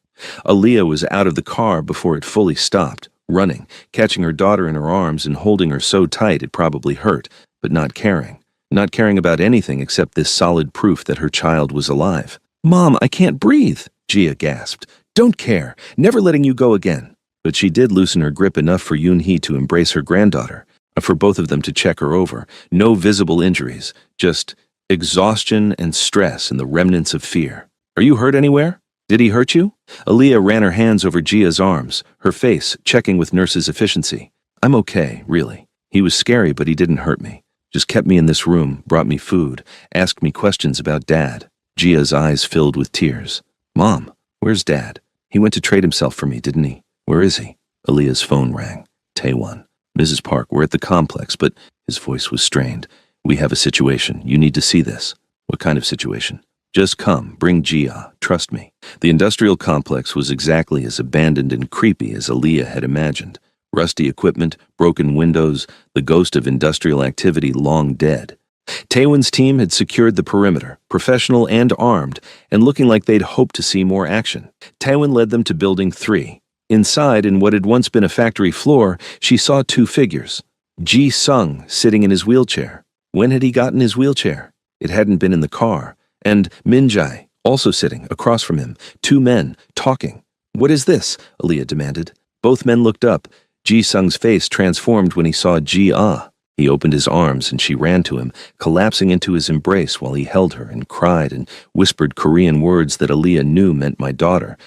Aaliyah was out of the car before it fully stopped, running, catching her daughter in her arms and holding her so tight it probably hurt, but not caring. Not caring about anything except this solid proof that her child was alive. "Mom, I can't breathe," Gia gasped. "Don't care. Never letting you go again." But she did loosen her grip enough for Yoon-hee to embrace her granddaughter, for both of them to check her over. No visible injuries, just exhaustion and stress and the remnants of fear. "Are you hurt anywhere? Did he hurt you?" Aaliyah ran her hands over Gia's arms, her face checking with nurse's efficiency. "I'm okay, really. He was scary, but he didn't hurt me. Just kept me in this room, brought me food, asked me questions about Dad." Gia's eyes filled with tears. "Mom, where's Dad?" He went to trade himself for me, didn't he? Where is he? Aaliyah's phone rang. Taewon. Mrs. Park, we're at the complex, but his voice was strained. We have a situation. You need to see this. What kind of situation? Just come. Bring Jia. Trust me. The industrial complex was exactly as abandoned and creepy as Aaliyah had imagined. Rusty equipment, broken windows, the ghost of industrial activity long dead. Taewon's team had secured the perimeter, professional and armed, and looking like they'd hoped to see more action. Taewon led them to Building 3. Inside, in what had once been a factory floor, she saw two figures. Ji Sung sitting in his wheelchair. When had he gotten his wheelchair? It hadn't been in the car. And Min Jae, also sitting across from him, two men, talking. What is this? Aaliyah demanded. Both men looked up. Ji Sung's face transformed when he saw Ji Ah. He opened his arms and she ran to him, collapsing into his embrace while he held her and cried and whispered Korean words that Aaliyah knew meant my daughter,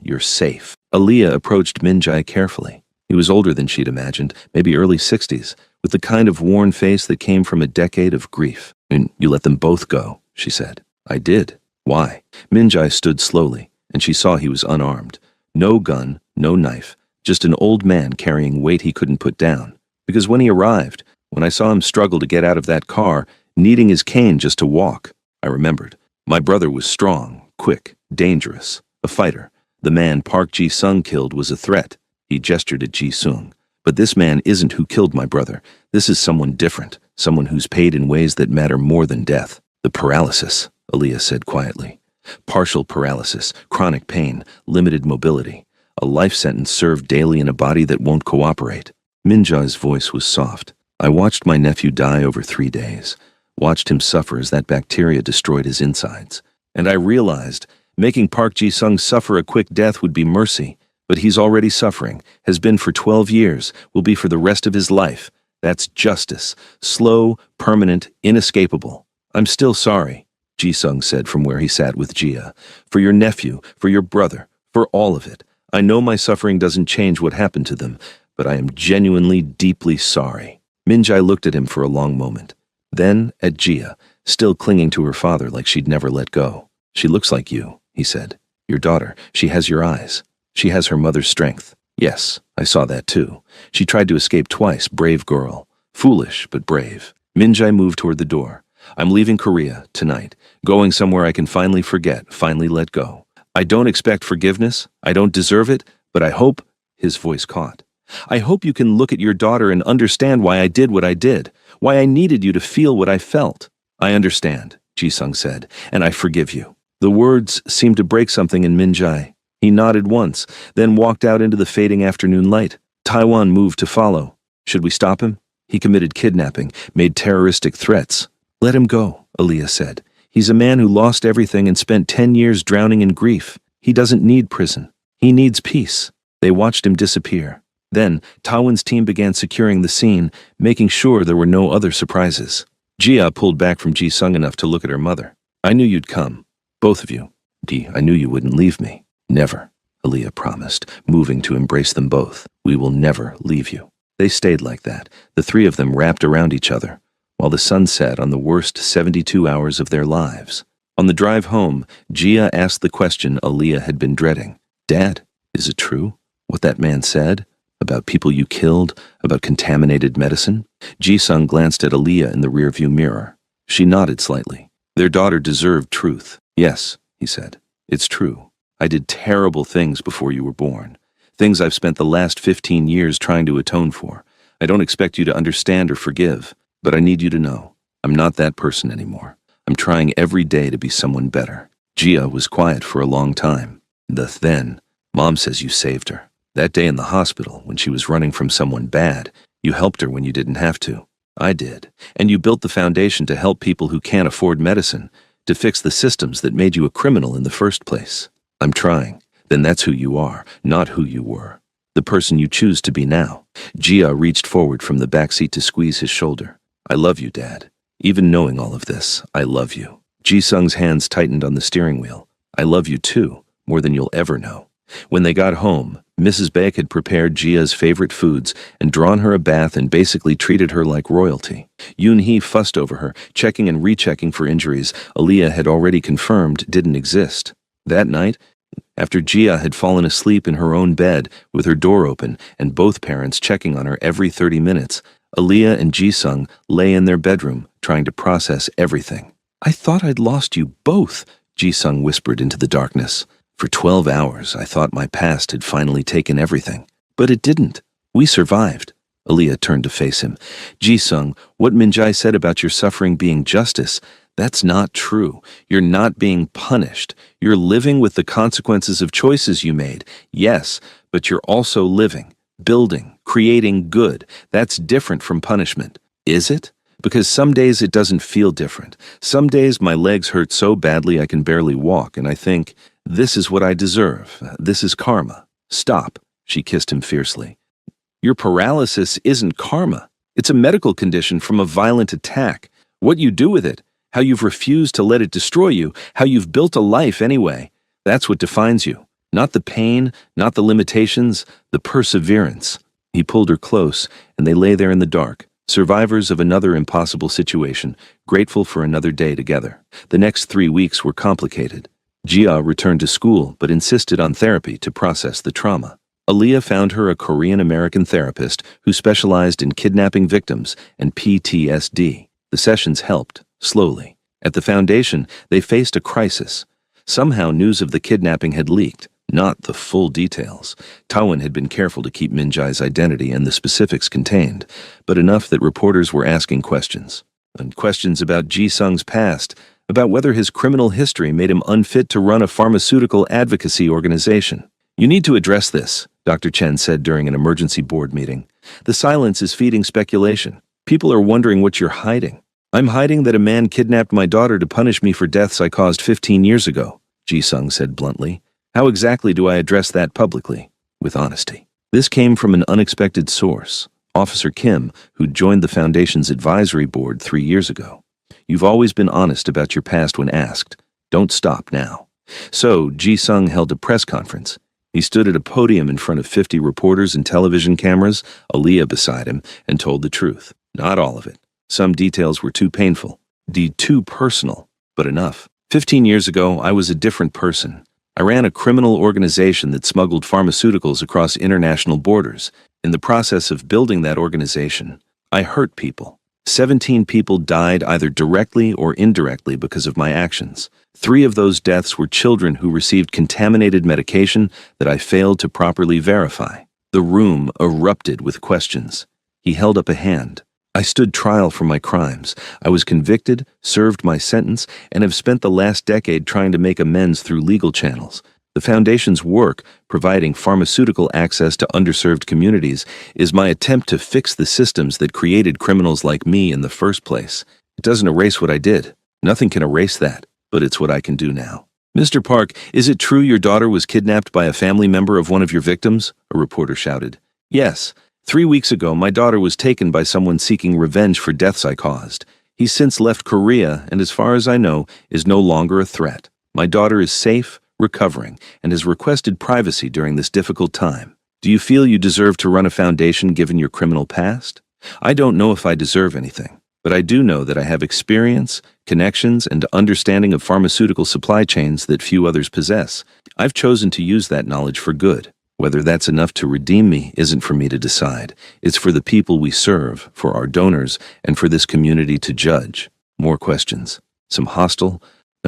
you're safe. Aaliyah approached Min Jae carefully. He was older than she'd imagined, maybe early 60s, with the kind of worn face that came from a decade of grief. And you let them both go, she said. I did. Why? Min Jae stood slowly, and she saw he was unarmed. No gun, no knife, just an old man carrying weight he couldn't put down. Because when he arrived, when I saw him struggle to get out of that car, needing his cane just to walk, I remembered. My brother was strong, quick, dangerous, a fighter. The man Park Ji-sung killed was a threat. He gestured at Ji-sung. But this man isn't who killed my brother. This is someone different, someone who's paid in ways that matter more than death. The paralysis, Aaliyah said quietly. Partial paralysis, chronic pain, limited mobility. A life sentence served daily in a body that won't cooperate. Min Jae's voice was soft. I watched my nephew die over 3 days, watched him suffer as that bacteria destroyed his insides. And I realized making Park Ji-sung suffer a quick death would be mercy, but he's already suffering, has been for 12 years, will be for the rest of his life. That's justice. Slow, permanent, inescapable. I'm still sorry, Ji-sung said from where he sat with Jia. For your nephew, for your brother, for all of it. I know my suffering doesn't change what happened to them, but I am genuinely, deeply sorry. Min Jae looked at him for a long moment. Then at Jia, still clinging to her father like she'd never let go. She looks like you, he said. Your daughter, she has your eyes. She has her mother's strength. Yes, I saw that too. She tried to escape twice, brave girl. Foolish, but brave. Min Jae moved toward the door. I'm leaving Korea, tonight. Going somewhere I can finally forget, finally let go. I don't expect forgiveness. I don't deserve it, but I hope, his voice caught. I hope you can look at your daughter and understand why I did what I did, why I needed you to feel what I felt. I understand, Ji-sung said, and I forgive you. The words seemed to break something in Min Jae. He nodded once, then walked out into the fading afternoon light. Taewon moved to follow. Should we stop him? He committed kidnapping, made terroristic threats. Let him go, Aaliyah said. He's a man who lost everything and spent 10 years drowning in grief. He doesn't need prison. He needs peace. They watched him disappear. Then, Taewon's team began securing the scene, making sure there were no other surprises. Jia pulled back from Ji-sung enough to look at her mother. I knew you'd come. Both of you. Dee, I knew you wouldn't leave me. Never, Aaliyah promised, moving to embrace them both. We will never leave you. They stayed like that, the three of them wrapped around each other, while the sun set on the worst 72 hours of their lives. On the drive home, Jia asked the question Aaliyah had been dreading. Dad, is it true? What that man said? About people you killed? About contaminated medicine? Ji-sung glanced at Aaliyah in the rearview mirror. She nodded slightly. Their daughter deserved truth. Yes, he said. It's true. I did terrible things before you were born. Things I've spent the last 15 years trying to atone for. I don't expect you to understand or forgive, but I need you to know. I'm not that person anymore. I'm trying every day to be someone better. Jia was quiet for a long time. Then, Mom says you saved her. That day in the hospital, when she was running from someone bad, you helped her when you didn't have to. I did. And you built the foundation to help people who can't afford medicine, to fix the systems that made you a criminal in the first place. I'm trying. Then that's who you are, not who you were. The person you choose to be now. Jia reached forward from the backseat to squeeze his shoulder. I love you, Dad. Even knowing all of this, I love you. Ji-sung's hands tightened on the steering wheel. I love you too, more than you'll ever know. When they got home, Mrs. Baek had prepared Jia's favorite foods and drawn her a bath and basically treated her like royalty. Yoon-hee fussed over her, checking and rechecking for injuries Aaliyah had already confirmed didn't exist. That night, After Gia had fallen asleep in her own bed with her door open and both parents checking on her every 30 minutes, Aaliyah and Jisung lay in their bedroom trying to process everything. "I thought I'd lost you both," Jisung whispered into the darkness. "For 12 hours, I thought my past had finally taken everything. But it didn't. We survived." Aaliyah turned to face him. "Jisung, what Minjai said about your suffering being justice, that's not true. You're not being punished. You're living with the consequences of choices you made. Yes, but you're also living, building, creating good. That's different from punishment." "Is it? Because some days it doesn't feel different. Some days my legs hurt so badly I can barely walk, and I think, this is what I deserve. This is karma." "Stop," she kissed him fiercely. "Your paralysis isn't karma. It's a medical condition from a violent attack. What you do with it, how you've refused to let it destroy you, how you've built a life anyway, that's what defines you. Not the pain, not the limitations, the perseverance." He pulled her close, and they lay there in the dark, survivors of another impossible situation, grateful for another day together. The next 3 weeks were complicated. Gia returned to school, but insisted on therapy to process the trauma. Aaliyah found her a Korean-American therapist who specialized in kidnapping victims and PTSD. The sessions helped, slowly. At the foundation, they faced a crisis. Somehow news of the kidnapping had leaked, not the full details. Tawin had been careful to keep Minjai's identity and the specifics contained, but enough that reporters were asking questions. And questions about Jisung's past, about whether his criminal history made him unfit to run a pharmaceutical advocacy organization. "You need to address this," Dr. Chen said during an emergency board meeting. "The silence is feeding speculation. People are wondering what you're hiding." "I'm hiding that a man kidnapped my daughter to punish me for deaths I caused 15 years ago, Jisung said bluntly. "How exactly do I address that publicly?" "With honesty." This came from an unexpected source, Officer Kim, who joined the Foundation's advisory board 3 years ago. "You've always been honest about your past when asked. Don't stop now." So, Jisung held a press conference. He stood at a podium in front of 50 reporters and television cameras, Aaliyah beside him, and told the truth. Not all of it. Some details were too painful, too personal, but enough. 15 years ago, I was a different person. I ran a criminal organization that smuggled pharmaceuticals across international borders. In the process of building that organization, I hurt people. 17 people died either directly or indirectly because of my actions. 3 of those deaths were children who received contaminated medication that I failed to properly verify. The room erupted with questions. He held up a hand. I stood trial for my crimes. I was convicted, served my sentence, and have spent the last decade trying to make amends through legal channels. The Foundation's work, providing pharmaceutical access to underserved communities, is my attempt to fix the systems that created criminals like me in the first place. It doesn't erase what I did. Nothing can erase that, but it's what I can do now. "Mr. Park, is it true your daughter was kidnapped by a family member of one of your victims?" a reporter shouted. "Yes. 3 weeks ago, my daughter was taken by someone seeking revenge for deaths I caused. He's since left Korea and, as far as I know, is no longer a threat. My daughter is safe, recovering, and has requested privacy during this difficult time. Do you feel you deserve to run a foundation given your criminal past? I don't know if I deserve anything, but I do know that I have experience, connections, and understanding of pharmaceutical supply chains that few others possess. I've chosen to use that knowledge for good. Whether that's enough to redeem me isn't for me to decide. It's for the people we serve, for our donors, and for this community to judge." More questions. Some hostile,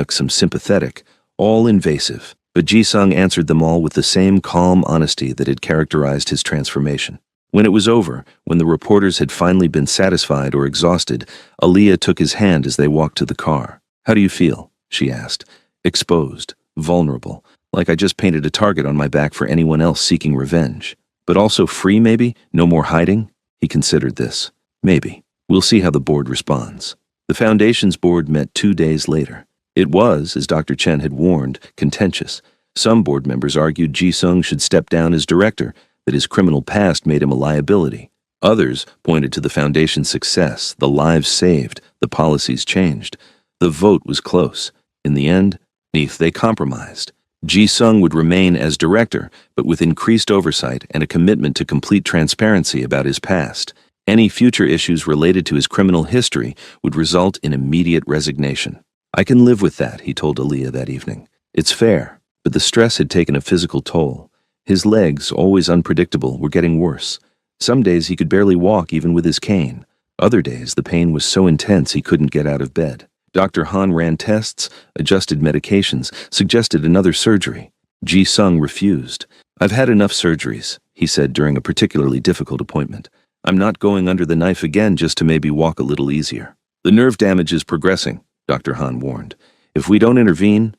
some sympathetic, all invasive. But Jisung answered them all with the same calm honesty that had characterized his transformation. When it was over, when the reporters had finally been satisfied or exhausted, Aaliyah took his hand as they walked to the car. "How do you feel?" she asked. "Exposed, vulnerable, like I just painted a target on my back for anyone else seeking revenge. But also free, maybe? No more hiding?" He considered this. "Maybe. We'll see how the board responds." The Foundation's board met 2 days later. It was, as Dr. Chen had warned, contentious. Some board members argued Jisung should step down as director, that his criminal past made him a liability. Others pointed to the Foundation's success, the lives saved, the policies changed. The vote was close. In the end, they compromised. Jisung would remain as director, but with increased oversight and a commitment to complete transparency about his past. Any future issues related to his criminal history would result in immediate resignation. "I can live with that," he told Aaliyah that evening. "It's fair. But the stress had taken a physical toll. His legs, always unpredictable, were getting worse. Some days he could barely walk even with his cane. Other days the pain was so intense he couldn't get out of bed. Dr. Han ran tests, adjusted medications, suggested another surgery. Ji-sung refused. "I've had enough surgeries," he said during a particularly difficult appointment. "I'm not going under the knife again just to maybe walk a little easier." "The nerve damage is progressing," Dr. Han warned. "If we don't intervene,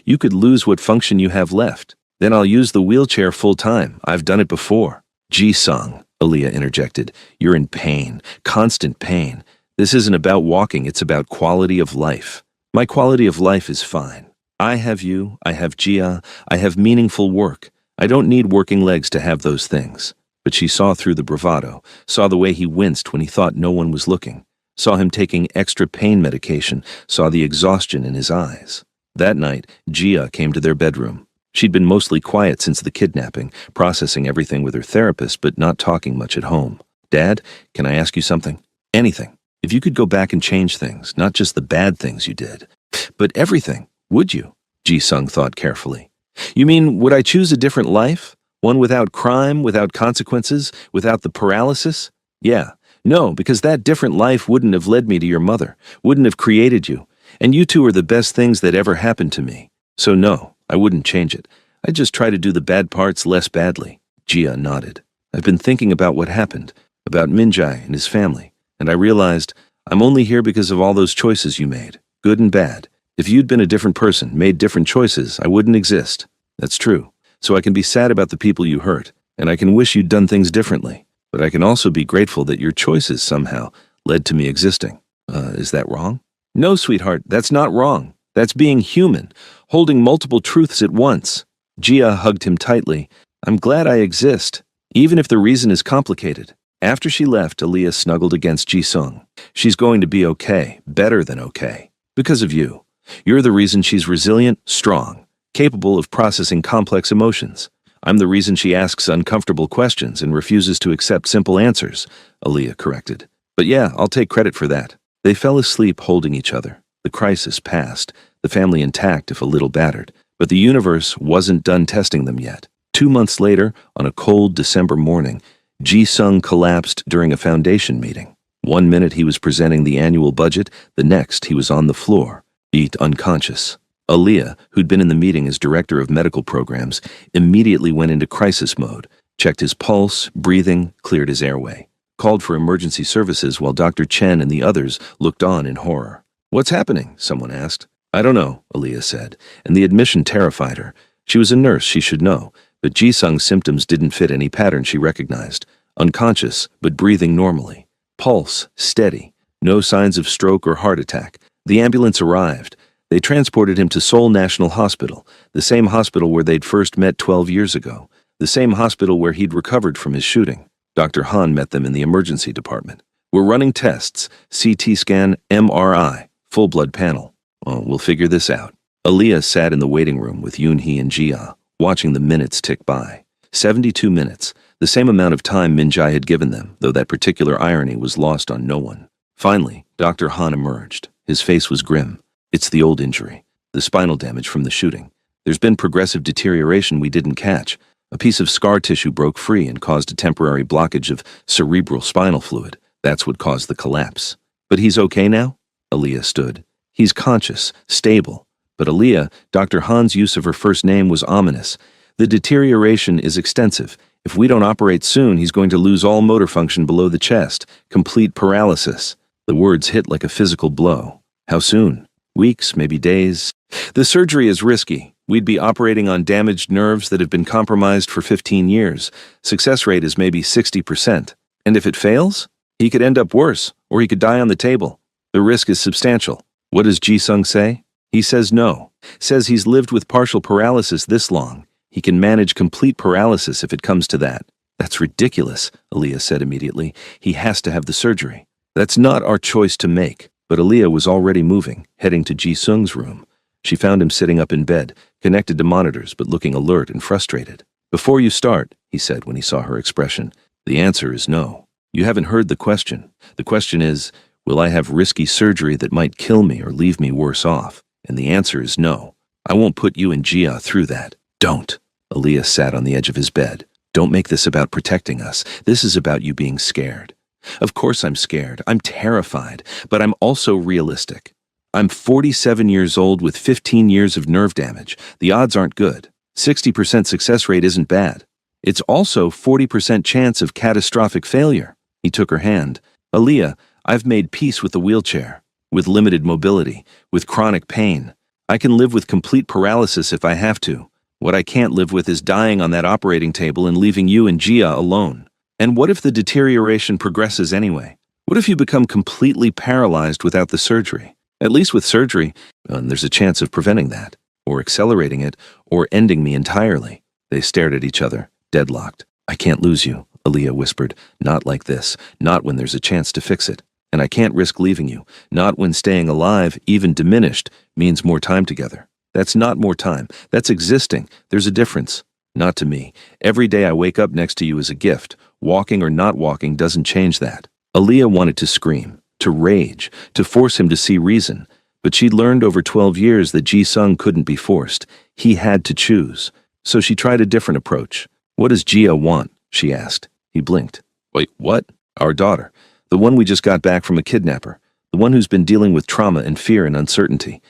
you could lose what function you have left. Then I'll use the wheelchair full time. I've done it before." "Ji-sung," Aaliyah interjected, "you're in pain, constant pain. This isn't about walking, it's about quality of life." "My quality of life is fine. I have you, I have Jia, I have meaningful work. I don't need working legs to have those things." But she saw through the bravado, saw the way he winced when he thought no one was looking, saw him taking extra pain medication, saw the exhaustion in his eyes. That night, Jia came to their bedroom. She'd been mostly quiet since the kidnapping, processing everything with her therapist but not talking much at home. "Dad, can I ask you something?" "Anything. If you could go back and change things, not just the bad things you did, but everything, would you?" Ji-sung thought carefully. "You mean, would I choose a different life? One without crime, without consequences, without the paralysis?" "Yeah. No, because that different life wouldn't have led me to your mother, wouldn't have created you, and you two are the best things that ever happened to me. So no, I wouldn't change it. I'd just try to do the bad parts less badly." Jia nodded. "I've been thinking about what happened, about Minjai and his family, and I realized I'm only here because of all those choices you made, good and bad. If you'd been a different person, made different choices, I wouldn't exist." "That's true. So I can be sad about the people you hurt, and I can wish you'd done things differently. But I can also be grateful that your choices somehow led to me existing. Is that wrong?" "No, sweetheart, that's not wrong. That's being human, holding multiple truths at once." Jia hugged him tightly. "I'm glad I exist, even if the reason is complicated." After she left, Aaliyah snuggled against Ji-sung. "She's going to be okay, better than okay, because of you. You're the reason she's resilient, strong, capable of processing complex emotions. I'm the reason she asks uncomfortable questions and refuses to accept simple answers," Aaliyah corrected. "But yeah, I'll take credit for that." They fell asleep holding each other. The crisis passed, the family intact if a little battered, but the universe wasn't done testing them yet. 2 months later, on a cold December morning, Ji-sung collapsed during a foundation meeting. 1 minute he was presenting the annual budget, the next he was on the floor, beat unconscious. Aaliyah, who'd been in the meeting as director of medical programs, immediately went into crisis mode, checked his pulse, breathing, cleared his airway, called for emergency services while Dr. Chen and the others looked on in horror. "What's happening?" someone asked. "I don't know," Aaliyah said, and the admission terrified her. She was a nurse, she should know, but Ji-sung's symptoms didn't fit any pattern she recognized. Unconscious, but breathing normally. Pulse, steady. No signs of stroke or heart attack. The ambulance arrived. They transported him to Seoul National Hospital, the same hospital where they'd first met 12 years ago, the same hospital where he'd recovered from his shooting. Dr. Han met them in the emergency department. "We're running tests, CT scan, MRI, full blood panel. Oh, we'll figure this out." Aaliyah sat in the waiting room with Yoon-hee and Jia, watching the minutes tick by. 72 minutes, the same amount of time Minjai had given them, though that particular irony was lost on no one. Finally, Dr. Han emerged. His face was grim. "It's the old injury, the spinal damage from the shooting. There's been progressive deterioration we didn't catch. A piece of scar tissue broke free and caused a temporary blockage of cerebral spinal fluid. That's what caused the collapse. But he's okay now?" Aaliyah stood. "He's conscious, stable." But Aaliyah, Dr. Han's use of her first name was ominous. "The deterioration is extensive. If we don't operate soon, he's going to lose all motor function below the chest. Complete paralysis." The words hit like a physical blow. "How soon? Weeks, maybe days?" "The surgery is risky. We'd be operating on damaged nerves that have been compromised for 15 years. Success rate is maybe 60%. And if it fails, he could end up worse, or he could die on the table. The risk is substantial." "What does Ji-sung say?" "He says no. Says he's lived with partial paralysis this long. He can manage complete paralysis if it comes to that." "That's ridiculous," Aaliyah said immediately. "He has to have the surgery." "That's not our choice to make." But Aaliyah was already moving, heading to Ji-sung's room. She found him sitting up in bed, connected to monitors but looking alert and frustrated. "Before you start," he said when he saw her expression, "the answer is no. You haven't heard the question. The question is, will I have risky surgery that might kill me or leave me worse off? And the answer is no. I won't put you and Gia through that. Don't. Aaliyah sat on the edge of his bed. Don't make this about protecting us. This is about you being scared. Of course I'm scared. I'm terrified. But I'm also realistic. I'm 47 years old with 15 years of nerve damage. The odds aren't good. 60% success rate isn't bad. It's also 40% chance of catastrophic failure. He took her hand. Aaliyah, I've made peace with the wheelchair, with limited mobility, with chronic pain. I can live with complete paralysis if I have to. What I can't live with is dying on that operating table and leaving you and Gia alone. And what if the deterioration progresses anyway? What if you become completely paralyzed without the surgery? At least with surgery, there's a chance of preventing that, or accelerating it, or ending me entirely. They stared at each other, deadlocked. I can't lose you, Aaliyah whispered. Not like this, not when there's a chance to fix it. And I can't risk leaving you, not when staying alive, even diminished, means more time together. That's not more time. That's existing. There's a difference. Not to me. Every day I wake up next to you is a gift. Walking or not walking doesn't change that. Aaliyah wanted to scream, to rage, to force him to see reason. But she'd learned over 12 years that Ji-sung couldn't be forced. He had to choose. So she tried a different approach. What does Gia want? She asked. He blinked. Wait, what? Our daughter. The one we just got back from a kidnapper. The one who's been dealing with trauma and fear and uncertainty.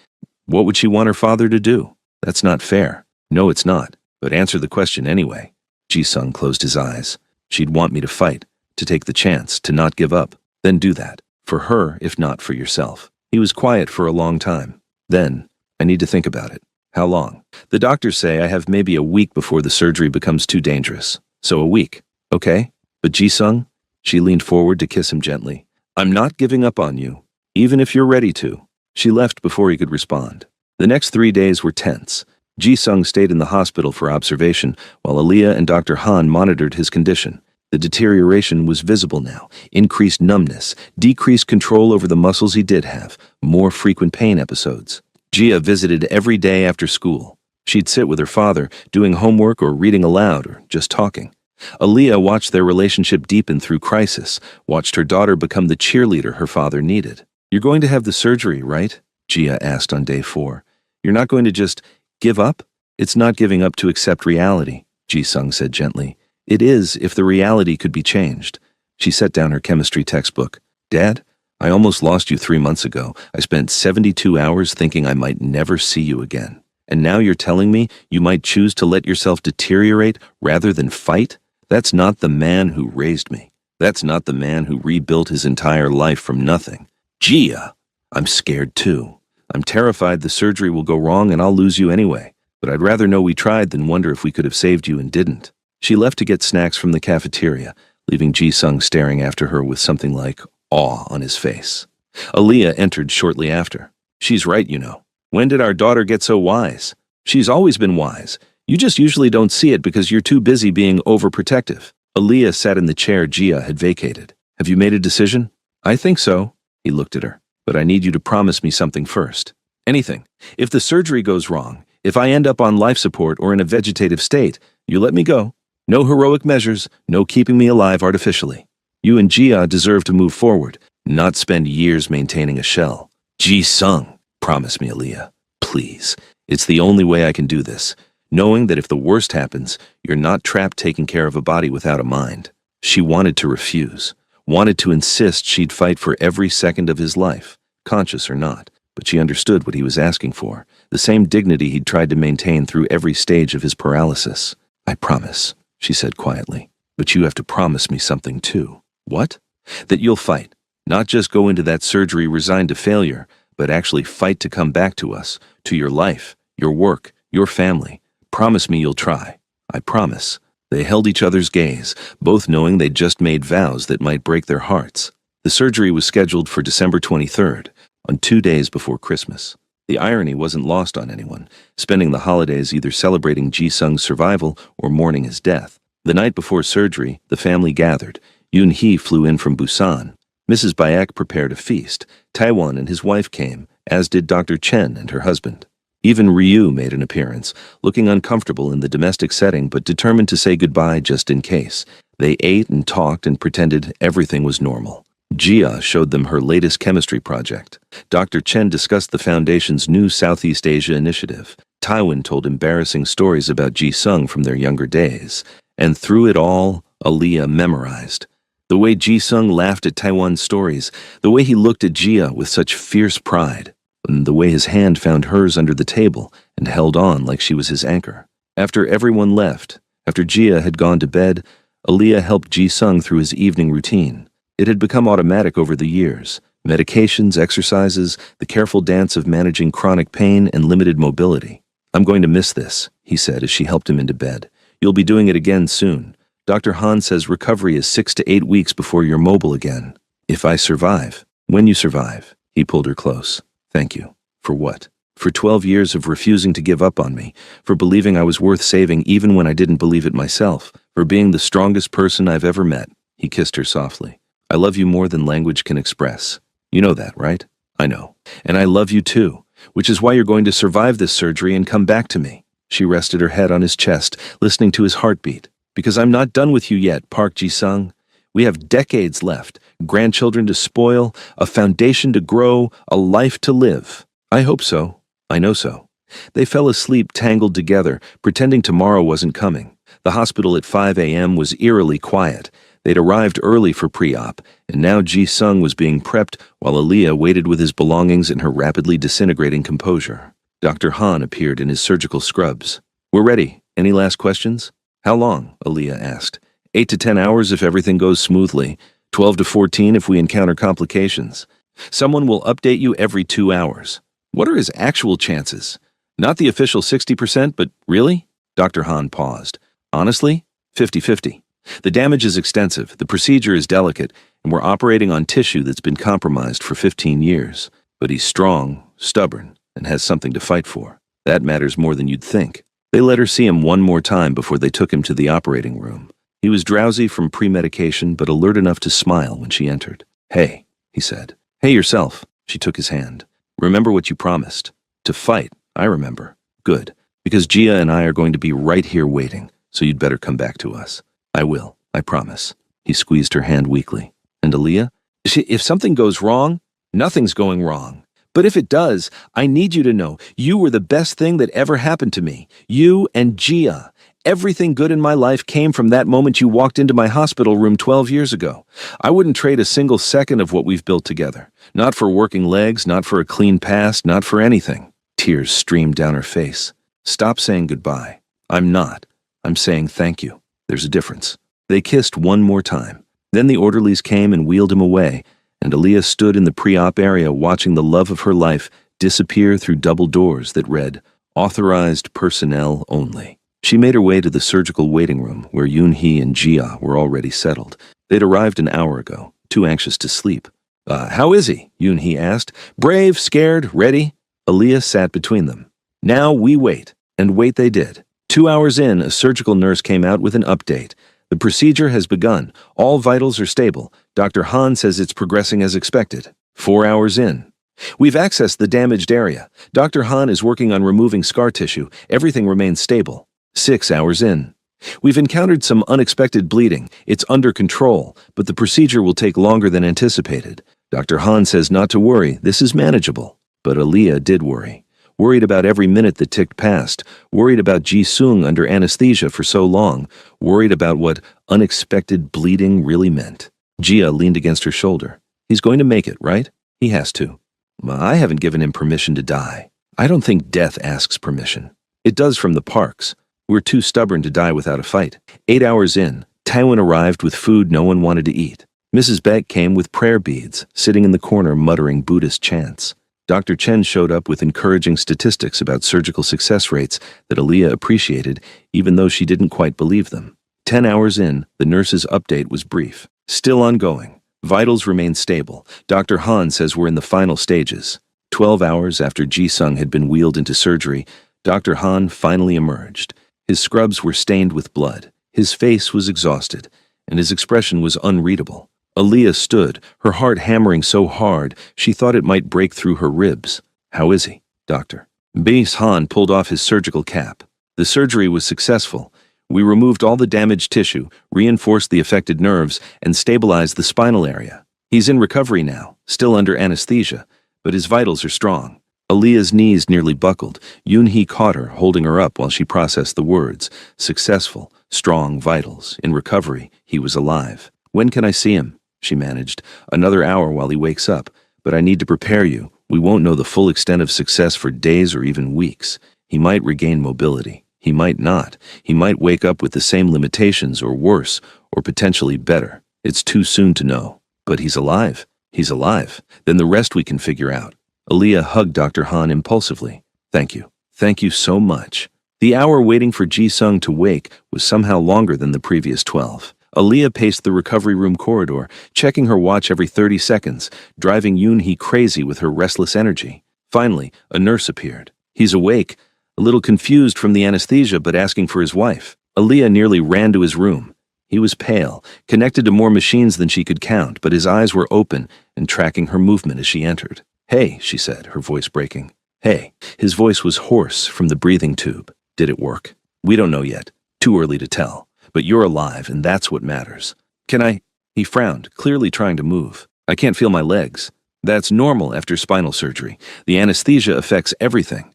What would she want her father to do? That's not fair. No, it's not. But answer the question anyway. Ji-sung closed his eyes. She'd want me to fight, to take the chance, to not give up. Then do that. For her, if not for yourself. He was quiet for a long time. Then, I need to think about it. How long? The doctors say I have maybe a week before the surgery becomes too dangerous. So a week. Okay? But Ji-sung? She leaned forward to kiss him gently. I'm not giving up on you, even if you're ready to. She left before he could respond. The next 3 days were tense. Ji-sung stayed in the hospital for observation, while Aaliyah and Dr. Han monitored his condition. The deterioration was visible now. Increased numbness, decreased control over the muscles he did have, more frequent pain episodes. Gia visited every day after school. She'd sit with her father, doing homework or reading aloud or just talking. Aaliyah watched their relationship deepen through crisis, watched her daughter become the cheerleader her father needed. You're going to have the surgery, right? Gia asked on day 4. You're not going to just give up? It's not giving up to accept reality, Ji-sung said gently. It is if the reality could be changed. She set down her chemistry textbook. Dad, I almost lost you 3 months ago. I spent 72 hours thinking I might never see you again. And now you're telling me you might choose to let yourself deteriorate rather than fight? That's not the man who raised me. That's not the man who rebuilt his entire life from nothing. Gia, I'm scared too. I'm terrified the surgery will go wrong and I'll lose you anyway. But I'd rather know we tried than wonder if we could have saved you and didn't. She left to get snacks from the cafeteria, leaving Ji-sung staring after her with something like awe on his face. Aaliyah entered shortly after. She's right, you know. When did our daughter get so wise? She's always been wise. You just usually don't see it because you're too busy being overprotective. Aaliyah sat in the chair Gia had vacated. Have you made a decision? I think so. He looked at her. But I need you to promise me something first. Anything. If the surgery goes wrong, if I end up on life support or in a vegetative state, you let me go. No heroic measures, no keeping me alive artificially. You and Gia deserve to move forward, not spend years maintaining a shell. Ji-sung, promise me, Aaliyah. Please. It's the only way I can do this, knowing that if the worst happens, you're not trapped taking care of a body without a mind. She wanted to refuse, wanted to insist she'd fight for every second of his life, conscious or not, but she understood what he was asking for, the same dignity he'd tried to maintain through every stage of his paralysis. I promise, she said quietly, but you have to promise me something too. What? That you'll fight, not just go into that surgery resigned to failure, but actually fight to come back to us, to your life, your work, your family. Promise me you'll try. I promise. They held each other's gaze, both knowing they'd just made vows that might break their hearts. The surgery was scheduled for December 23rd, on 2 days before Christmas. The irony wasn't lost on anyone, spending the holidays either celebrating Ji-sung's survival or mourning his death. The night before surgery, the family gathered. Yoon-hee flew in from Busan. Mrs. Bayek prepared a feast. Taiwan and his wife came, as did Dr. Chen and her husband. Even Ryu made an appearance, looking uncomfortable in the domestic setting but determined to say goodbye just in case. They ate and talked and pretended everything was normal. Gia showed them her latest chemistry project. Dr. Chen discussed the Foundation's new Southeast Asia initiative. Tywin told embarrassing stories about Ji-sung from their younger days, and through it all, Aaliyah memorized. The way Ji-sung laughed at Tywin's stories, the way he looked at Gia with such fierce pride, and the way his hand found hers under the table and held on like she was his anchor. After everyone left, after Gia had gone to bed, Aaliyah helped Ji-sung through his evening routine. It had become automatic over the years. Medications, exercises, the careful dance of managing chronic pain and limited mobility. "I'm going to miss this," he said as she helped him into bed. "You'll be doing it again soon. Dr. Han says recovery is 6 to 8 weeks before you're mobile again. If I survive." "When you survive." He pulled her close. "Thank you." "For what?" "For 12 years of refusing to give up on me, for believing I was worth saving even when I didn't believe it myself, for being the strongest person I've ever met." He kissed her softly. "I love you more than language can express. You know that, right?" "I know. And I love you too, which is why you're going to survive this surgery and come back to me." She rested her head on his chest, listening to his heartbeat. "Because I'm not done with you yet, Park Ji-sung. We have decades left, grandchildren to spoil, a foundation to grow, a life to live." "I hope so. I know so." They fell asleep tangled together, pretending tomorrow wasn't coming. The hospital at 5 a.m. was eerily quiet. They'd arrived early for pre-op, and now Ji-sung was being prepped while Aaliyah waited with his belongings in her rapidly disintegrating composure. Dr. Han appeared in his surgical scrubs. "We're ready. Any last questions?" "How long?" Aaliyah asked. 8 to 10 hours if everything goes smoothly. 12 to 14 if we encounter complications. Someone will update you every 2 hours. What are his actual chances? Not the official 60%, but really? Dr. Han paused. Honestly, 50-50. The damage is extensive, the procedure is delicate, and we're operating on tissue that's been compromised for 15 years. But he's strong, stubborn, and has something to fight for. That matters more than you'd think. They let her see him one more time before they took him to the operating room. He was drowsy from pre-medication, but alert enough to smile when she entered. "Hey," he said. "Hey yourself." She took his hand. "Remember what you promised." "To fight, I remember." "Good, because Gia and I are going to be right here waiting, so you'd better come back to us." "I will, I promise." He squeezed her hand weakly. "And Aaliyah? If something goes wrong, nothing's going wrong. But if it does, I need you to know you were the best thing that ever happened to me. You and Gia. Everything good in my life came from that moment you walked into my hospital room 12 years ago. I wouldn't trade a single second of what we've built together. Not for working legs, not for a clean past, not for anything." Tears streamed down her face. "Stop saying goodbye." "I'm not. I'm saying thank you. There's a difference." They kissed one more time. Then the orderlies came and wheeled him away, and Aaliyah stood in the pre-op area watching the love of her life disappear through double doors that read, "Authorized personnel only." She made her way to the surgical waiting room where Yoon-hee and Gia were already settled. They'd arrived an hour ago, too anxious to sleep. How is he?" Yoon-hee asked. "Brave, scared, ready?" Aaliyah sat between them. "Now we wait." And wait they did. 2 hours in, a surgical nurse came out with an update. "The procedure has begun. All vitals are stable. Dr. Han says it's progressing as expected." 4 hours in. "We've accessed the damaged area. Dr. Han is working on removing scar tissue. Everything remains stable." 6 hours in. "We've encountered some unexpected bleeding. It's under control, but the procedure will take longer than anticipated. Dr. Han says not to worry. This is manageable." But Aaliyah did worry. Worried about every minute that ticked past, worried about Ji-sung under anesthesia for so long, worried about what unexpected bleeding really meant. Gia leaned against her shoulder. "He's going to make it, right?" "He has to." "I haven't given him permission to die." "I don't think death asks permission. It does from the Parks. We're too stubborn to die without a fight." 8 hours in, Tywin arrived with food no one wanted to eat. Mrs. Beck came with prayer beads, sitting in the corner muttering Buddhist chants. Dr. Chen showed up with encouraging statistics about surgical success rates that Aaliyah appreciated, even though she didn't quite believe them. 10 hours in, the nurse's update was brief. "Still ongoing. Vitals remain stable. Dr. Han says we're in the final stages." 12 hours after Ji-sung had been wheeled into surgery, Dr. Han finally emerged. His scrubs were stained with blood. His face was exhausted, and his expression was unreadable. Aaliyah stood, her heart hammering so hard she thought it might break through her ribs. "How is he, doctor?" Base Han pulled off his surgical cap. "The surgery was successful. We removed all the damaged tissue, reinforced the affected nerves, and stabilized the spinal area. He's in recovery now, still under anesthesia, but his vitals are strong. Aaliyah's knees nearly buckled. Yoon-hee caught her, holding her up while she processed the words. Successful, strong vitals. In recovery, he was alive. When can I see him? She managed. Another hour while he wakes up. But I need to prepare you. We won't know the full extent of success for days or even weeks. He might regain mobility. He might not. He might wake up with the same limitations or worse, or potentially better. It's too soon to know. But he's alive. He's alive. Then the rest we can figure out. Aaliyah hugged Dr. Han impulsively. Thank you. Thank you so much. The hour waiting for Ji-sung to wake was somehow longer than the previous 12. Aaliyah paced the recovery room corridor, checking her watch every 30 seconds, driving Yoon-hee crazy with her restless energy. Finally, a nurse appeared. He's awake, a little confused from the anesthesia but asking for his wife. Aaliyah nearly ran to his room. He was pale, connected to more machines than she could count, but his eyes were open and tracking her movement as she entered. Hey, she said, her voice breaking. Hey. His voice was hoarse from the breathing tube. Did it work? We don't know yet. Too early to tell. But you're alive, and that's what matters. Can I? He frowned, clearly trying to move. I can't feel my legs. That's normal after spinal surgery. The anesthesia affects everything.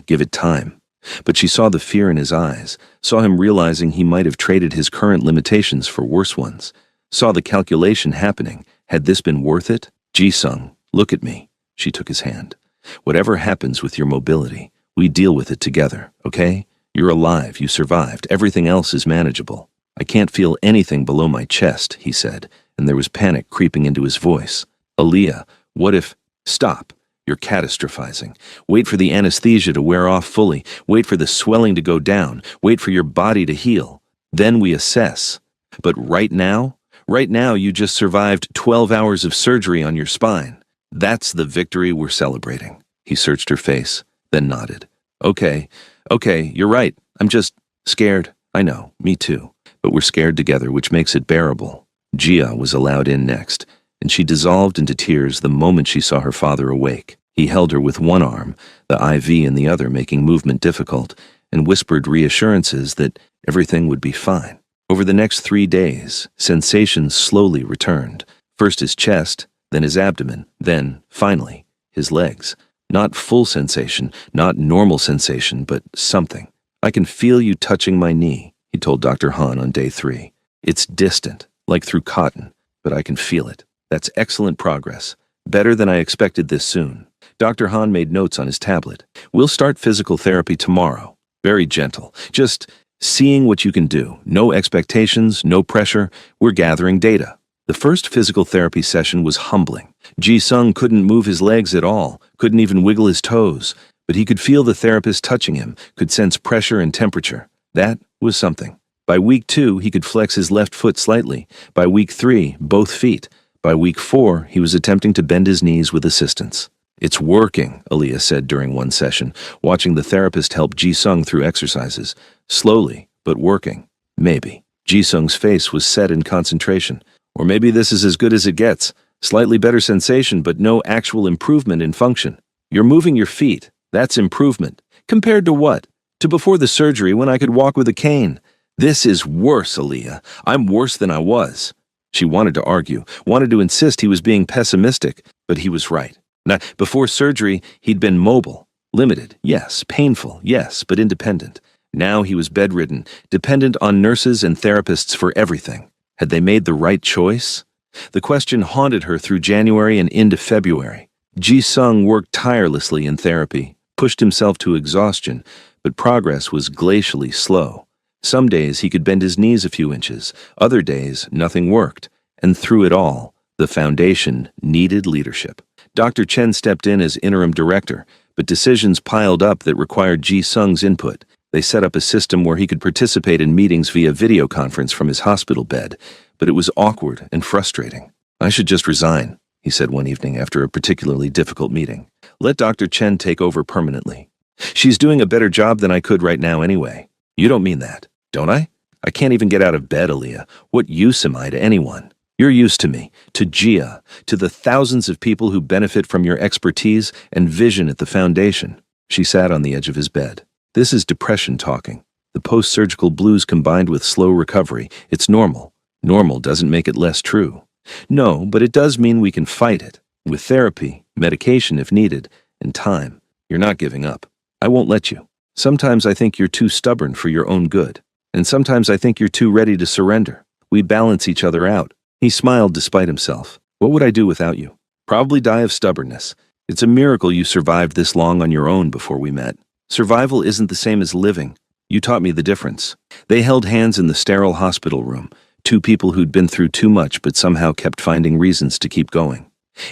Give it time. But she saw the fear in his eyes, saw him realizing he might have traded his current limitations for worse ones, saw the calculation happening. Had this been worth it? Ji-sung, look at me. She took his hand. Whatever happens with your mobility, we deal with it together, okay? You're alive, you survived, everything else is manageable. I can't feel anything below my chest, he said, and there was panic creeping into his voice. Aaliyah, what if... Stop. You're catastrophizing. Wait for the anesthesia to wear off fully. Wait for the swelling to go down. Wait for your body to heal. Then we assess. But right now you just survived 12 hours of surgery on your spine. That's the victory we're celebrating. He searched her face, then nodded. Okay, you're right. I'm just scared. I know, me too. But we're scared together, which makes it bearable. Gia was allowed in next, and she dissolved into tears the moment she saw her father awake. He held her with one arm, the IV in the other making movement difficult, and whispered reassurances that everything would be fine. Over the next 3 days, sensations slowly returned. First his chest, then his abdomen, then, finally, his legs. Not full sensation, not normal sensation, but something. I can feel you touching my knee, he told Dr. Han on day 3. It's distant, like through cotton, but I can feel it. That's excellent progress. Better than I expected this soon. Dr. Han made notes on his tablet. We'll start physical therapy tomorrow. Very gentle. Just seeing what you can do. No expectations, no pressure. We're gathering data. The first physical therapy session was humbling. Ji-sung couldn't move his legs at all, couldn't even wiggle his toes, but he could feel the therapist touching him, could sense pressure and temperature. That was something. By week 2, he could flex his left foot slightly. By week 3, both feet. By week 4, he was attempting to bend his knees with assistance. It's working, Aaliyah said during one session, watching the therapist help Ji-sung through exercises. Slowly, but working. Maybe. Ji-sung's face was set in concentration. Or maybe this is as good as it gets. Slightly better sensation, but no actual improvement in function. You're moving your feet. That's improvement. Compared to what? To before the surgery when I could walk with a cane. This is worse, Aaliyah. I'm worse than I was. She wanted to argue, wanted to insist he was being pessimistic, but he was right. Now, before surgery, he'd been mobile. Limited, yes. Painful, yes, but independent. Now he was bedridden, dependent on nurses and therapists for everything. Had they made the right choice? The question haunted her through January and into February. Ji-sung worked tirelessly in therapy, pushed himself to exhaustion, but progress was glacially slow. Some days he could bend his knees a few inches, other days nothing worked, and through it all, the foundation needed leadership. Dr. Chen stepped in as interim director, but decisions piled up that required Ji-sung's input. They set up a system where he could participate in meetings via video conference from his hospital bed, but it was awkward and frustrating. I should just resign, he said one evening after a particularly difficult meeting. Let Dr. Chen take over permanently. She's doing a better job than I could right now anyway. You don't mean that, don't I? I can't even get out of bed, Aaliyah. What use am I to anyone? You're used to me, to Gia, to the thousands of people who benefit from your expertise and vision at the foundation. She sat on the edge of his bed. This is depression talking. The post-surgical blues combined with slow recovery. It's normal. Normal doesn't make it less true. No, but it does mean we can fight it. With therapy, medication if needed, and time. You're not giving up. I won't let you. Sometimes I think you're too stubborn for your own good. And sometimes I think you're too ready to surrender. We balance each other out." He smiled despite himself. "What would I do without you? Probably die of stubbornness. It's a miracle you survived this long on your own before we met. Survival isn't the same as living. You taught me the difference." They held hands in the sterile hospital room, two people who'd been through too much but somehow kept finding reasons to keep going.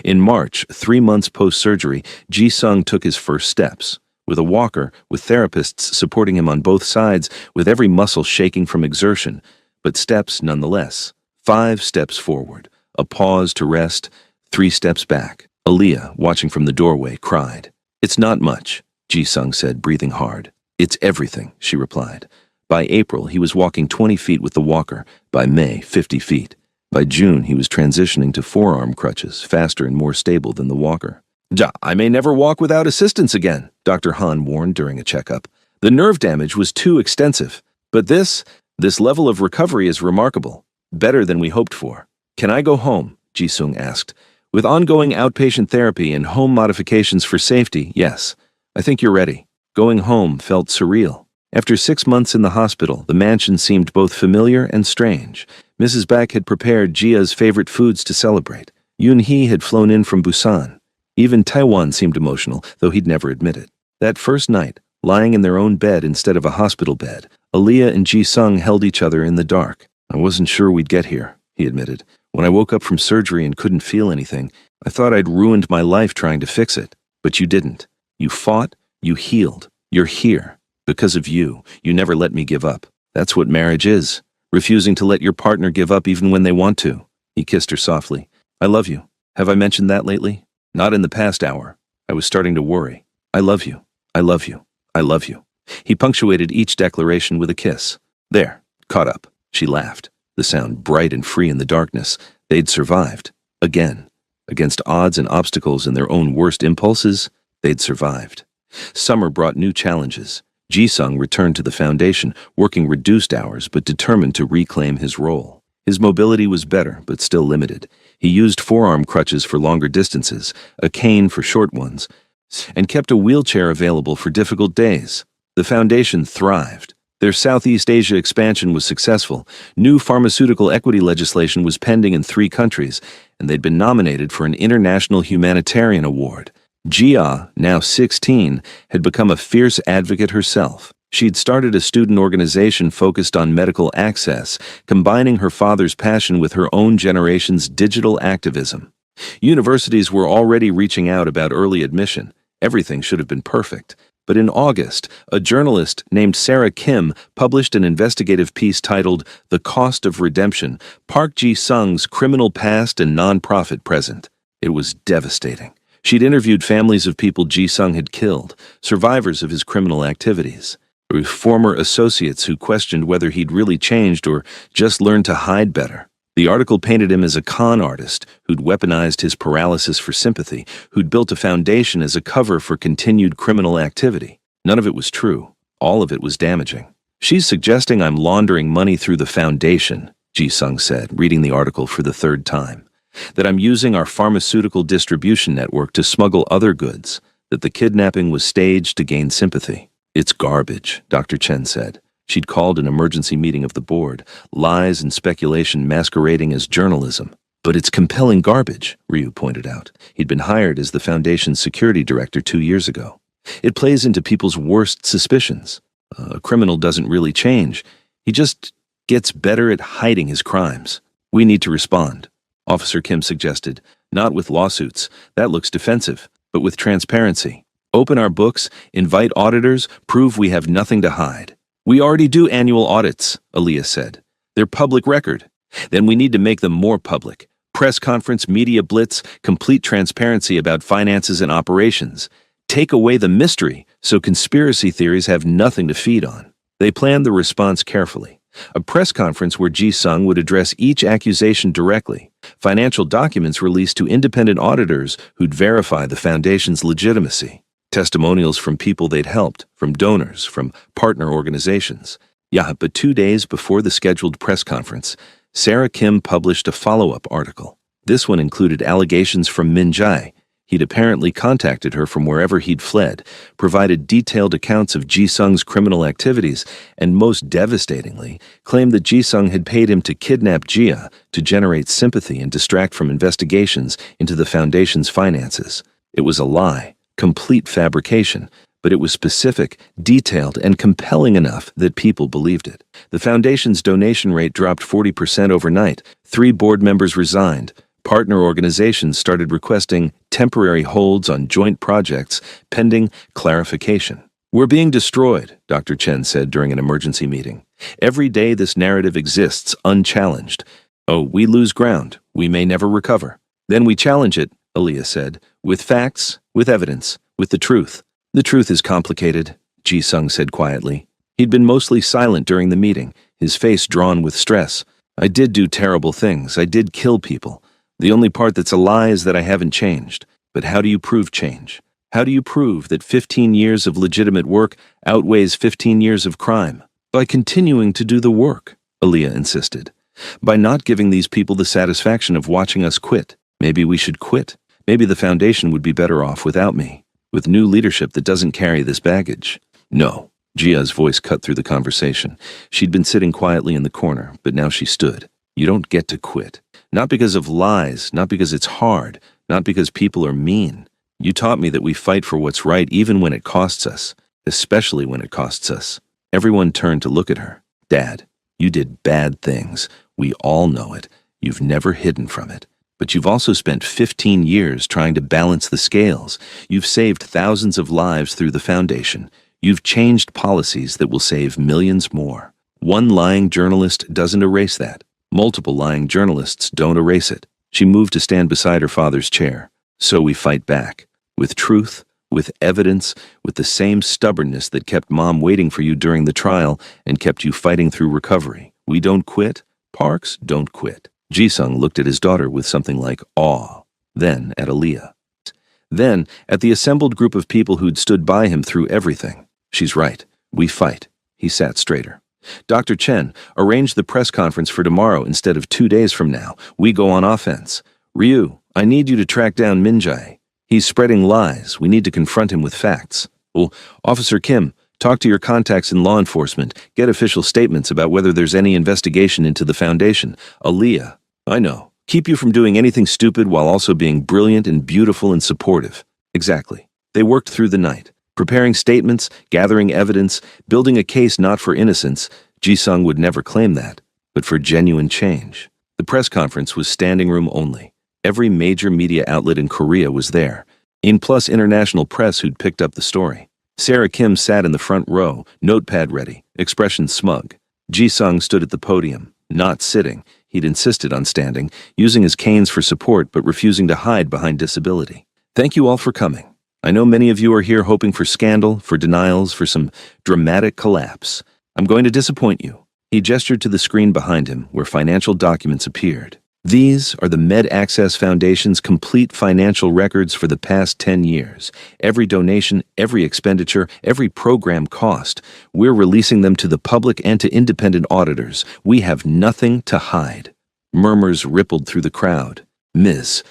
In March, 3 months post-surgery, Ji-sung took his first steps. With a walker, with therapists supporting him on both sides, with every muscle shaking from exertion, but steps nonetheless. 5 steps forward, a pause to rest, 3 steps back. Aaliyah, watching from the doorway, cried. "It's not much," Ji-sung said, breathing hard. "It's everything," she replied. By April, he was walking 20 feet with the walker. By May, 50 feet. By June, he was transitioning to forearm crutches, faster and more stable than the walker. "I may never walk without assistance again," Dr. Han warned during a checkup. "The nerve damage was too extensive. But this level of recovery is remarkable. Better than we hoped for." "Can I go home?" Ji-sung asked. "With ongoing outpatient therapy and home modifications for safety, yes. I think you're ready." Going home felt surreal. After 6 months in the hospital, the mansion seemed both familiar and strange. Mrs. Baek had prepared Jia's favorite foods to celebrate. Yoon-hee had flown in from Busan. Even Taiwan seemed emotional, though he'd never admit it. That first night, lying in their own bed instead of a hospital bed, Aaliyah and Ji-sung held each other in the dark. "I wasn't sure we'd get here," he admitted. "When I woke up from surgery and couldn't feel anything, I thought I'd ruined my life trying to fix it. But you didn't. You fought, you healed. You're here. Because of you, you never let me give up. That's what marriage is. Refusing to let your partner give up even when they want to." He kissed her softly. "I love you. Have I mentioned that lately?" "Not in the past hour. I was starting to worry. I love you. I love you. I love you." He punctuated each declaration with a kiss. "There. Caught up." She laughed, the sound bright and free in the darkness. They'd survived. Again. Against odds and obstacles and their own worst impulses, they'd survived. Summer brought new challenges. Ji-sung returned to the foundation, working reduced hours but determined to reclaim his role. His mobility was better, but still limited. He used forearm crutches for longer distances, a cane for short ones, and kept a wheelchair available for difficult days. The foundation thrived. Their Southeast Asia expansion was successful. New pharmaceutical equity legislation was pending in 3 countries, and they'd been nominated for an International Humanitarian Award. Jia, now 16, had become a fierce advocate herself. She'd started a student organization focused on medical access, combining her father's passion with her own generation's digital activism. Universities were already reaching out about early admission. Everything should have been perfect. But in August, a journalist named Sarah Kim published an investigative piece titled "The Cost of Redemption: Park Ji-sung's Criminal Past and Nonprofit Present." It was devastating. She'd interviewed families of people Ji-sung had killed, survivors of his criminal activities. There were former associates who questioned whether he'd really changed or just learned to hide better. The article painted him as a con artist who'd weaponized his paralysis for sympathy, who'd built a foundation as a cover for continued criminal activity. None of it was true. All of it was damaging. "She's suggesting I'm laundering money through the foundation," Ji-sung said, reading the article for the 3rd time. "That I'm using our pharmaceutical distribution network to smuggle other goods, that the kidnapping was staged to gain sympathy." "It's garbage," Dr. Chen said. She'd called an emergency meeting of the board, lies and speculation masquerading as journalism. "But it's compelling garbage," Ryu pointed out. He'd been hired as the foundation's security director 2 years ago. "It plays into people's worst suspicions. A criminal doesn't really change. He just gets better at hiding his crimes. We need to respond," Officer Kim suggested. "Not with lawsuits. That looks defensive. But with transparency. Open our books, invite auditors, prove we have nothing to hide." "We already do annual audits," Aaliyah said. "They're public record. Then we need to make them more public. Press conference, media blitz, complete transparency about finances and operations. Take away the mystery so conspiracy theories have nothing to feed on." They planned the response carefully. A press conference where Ji-sung would address each accusation directly. Financial documents released to independent auditors who'd verify the foundation's legitimacy. Testimonials from people they'd helped, from donors, from partner organizations. Yeah, but 2 days before the scheduled press conference, Sarah Kim published a follow-up article. This one included allegations from Min Jae. He'd apparently contacted her from wherever he'd fled, provided detailed accounts of Ji-sung's criminal activities, and most devastatingly, claimed that Ji-sung had paid him to kidnap Jia to generate sympathy and distract from investigations into the foundation's finances. It was a lie, complete fabrication, but it was specific, detailed, and compelling enough that people believed it. The foundation's donation rate dropped 40% overnight. 3 board members resigned. Partner organizations started requesting temporary holds on joint projects pending clarification. "We're being destroyed," Dr. Chen said during an emergency meeting. "Every day this narrative exists unchallenged. Oh, we lose ground. We may never recover. Then we challenge it," Aaliyah said, "with facts, with evidence, with the truth." "The truth is complicated," Ji-sung said quietly. He'd been mostly silent during the meeting, his face drawn with stress. "I did do terrible things. I did kill people. The only part that's a lie is that I haven't changed. But how do you prove change? How do you prove that 15 years of legitimate work outweighs 15 years of crime?" "By continuing to do the work," Aaliyah insisted. "By not giving these people the satisfaction of watching us quit. Maybe we should quit. Maybe the foundation would be better off without me, with new leadership that doesn't carry this baggage." "No." Jia's voice cut through the conversation. She'd been sitting quietly in the corner, but now she stood. "You don't get to quit. Not because of lies, not because it's hard, not because people are mean. You taught me that we fight for what's right even when it costs us, especially when it costs us." Everyone turned to look at her. "Dad, you did bad things. We all know it. You've never hidden from it. But you've also spent 15 years trying to balance the scales. You've saved thousands of lives through the foundation. You've changed policies that will save millions more. One lying journalist doesn't erase that. Multiple lying journalists don't erase it." She moved to stand beside her father's chair. "So we fight back. With truth, with evidence, with the same stubbornness that kept Mom waiting for you during the trial and kept you fighting through recovery. We don't quit. Parks don't quit." Ji-sung looked at his daughter with something like awe, then at Aaliyah. Then at the assembled group of people who'd stood by him through everything. "She's right. We fight." He sat straighter. "Dr. Chen, arrange the press conference for tomorrow instead of 2 days from now. We go on offense. Ryu, I need you to track down Min-jae. He's spreading lies. We need to confront him with facts. Well, Officer Kim, talk to your contacts in law enforcement. Get official statements about whether there's any investigation into the foundation. Aaliyah, I know. Keep you from doing anything stupid while also being brilliant and beautiful and supportive." Exactly. They worked through the night, preparing statements, gathering evidence, building a case not for innocence. Ji-sung would never claim that, but for genuine change. The press conference was standing room only. Every major media outlet in Korea was there, plus international press who'd picked up the story. Sarah Kim sat in the front row, notepad ready, expression smug. Ji-sung stood at the podium, not sitting. He'd insisted on standing, using his canes for support but refusing to hide behind disability. "Thank you all for coming. I know many of you are here hoping for scandal, for denials, for some dramatic collapse. I'm going to disappoint you." He gestured to the screen behind him, where financial documents appeared. "These are the Med Access Foundation's complete financial records for the past 10 years. Every donation, every expenditure, every program cost. We're releasing them to the public and to independent auditors. We have nothing to hide." Murmurs rippled through the crowd. "Ms.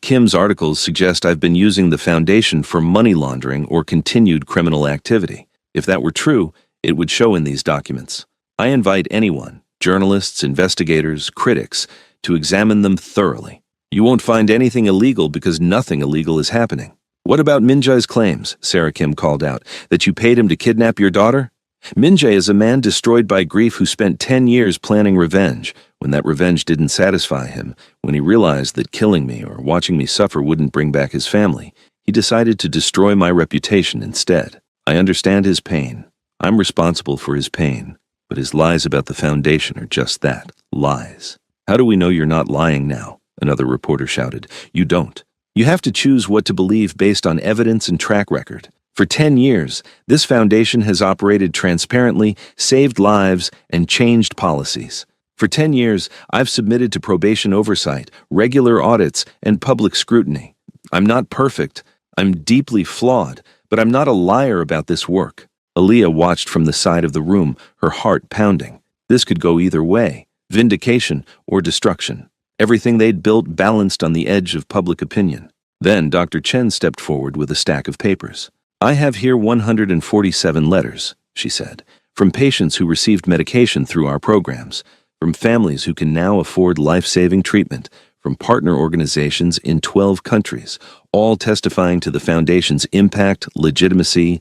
Kim's articles suggest I've been using the foundation for money laundering or continued criminal activity. If that were true, it would show in these documents. I invite anyone, journalists, investigators, critics, to examine them thoroughly. You won't find anything illegal because nothing illegal is happening." "What about Min-jae's claims?" Sarah Kim called out. "That you paid him to kidnap your daughter?" "Min-jae is a man destroyed by grief who spent 10 years planning revenge. When that revenge didn't satisfy him, when he realized that killing me or watching me suffer wouldn't bring back his family, he decided to destroy my reputation instead. I understand his pain. I'm responsible for his pain. But his lies about the foundation are just that, lies." "How do we know you're not lying now?" another reporter shouted. "You don't. You have to choose what to believe based on evidence and track record. For 10 years, this foundation has operated transparently, saved lives, and changed policies. For 10 years, I've submitted to probation oversight, regular audits, and public scrutiny. I'm not perfect. I'm deeply flawed, but I'm not a liar about this work." Aaliyah watched from the side of the room, her heart pounding. This could go either way. Vindication or destruction. Everything they'd built balanced on the edge of public opinion. Then Dr. Chen stepped forward with a stack of papers. "I have here 147 letters," she said, "from patients who received medication through our programs, from families who can now afford life-saving treatment, from partner organizations in 12 countries, all testifying to the Foundation's impact, legitimacy,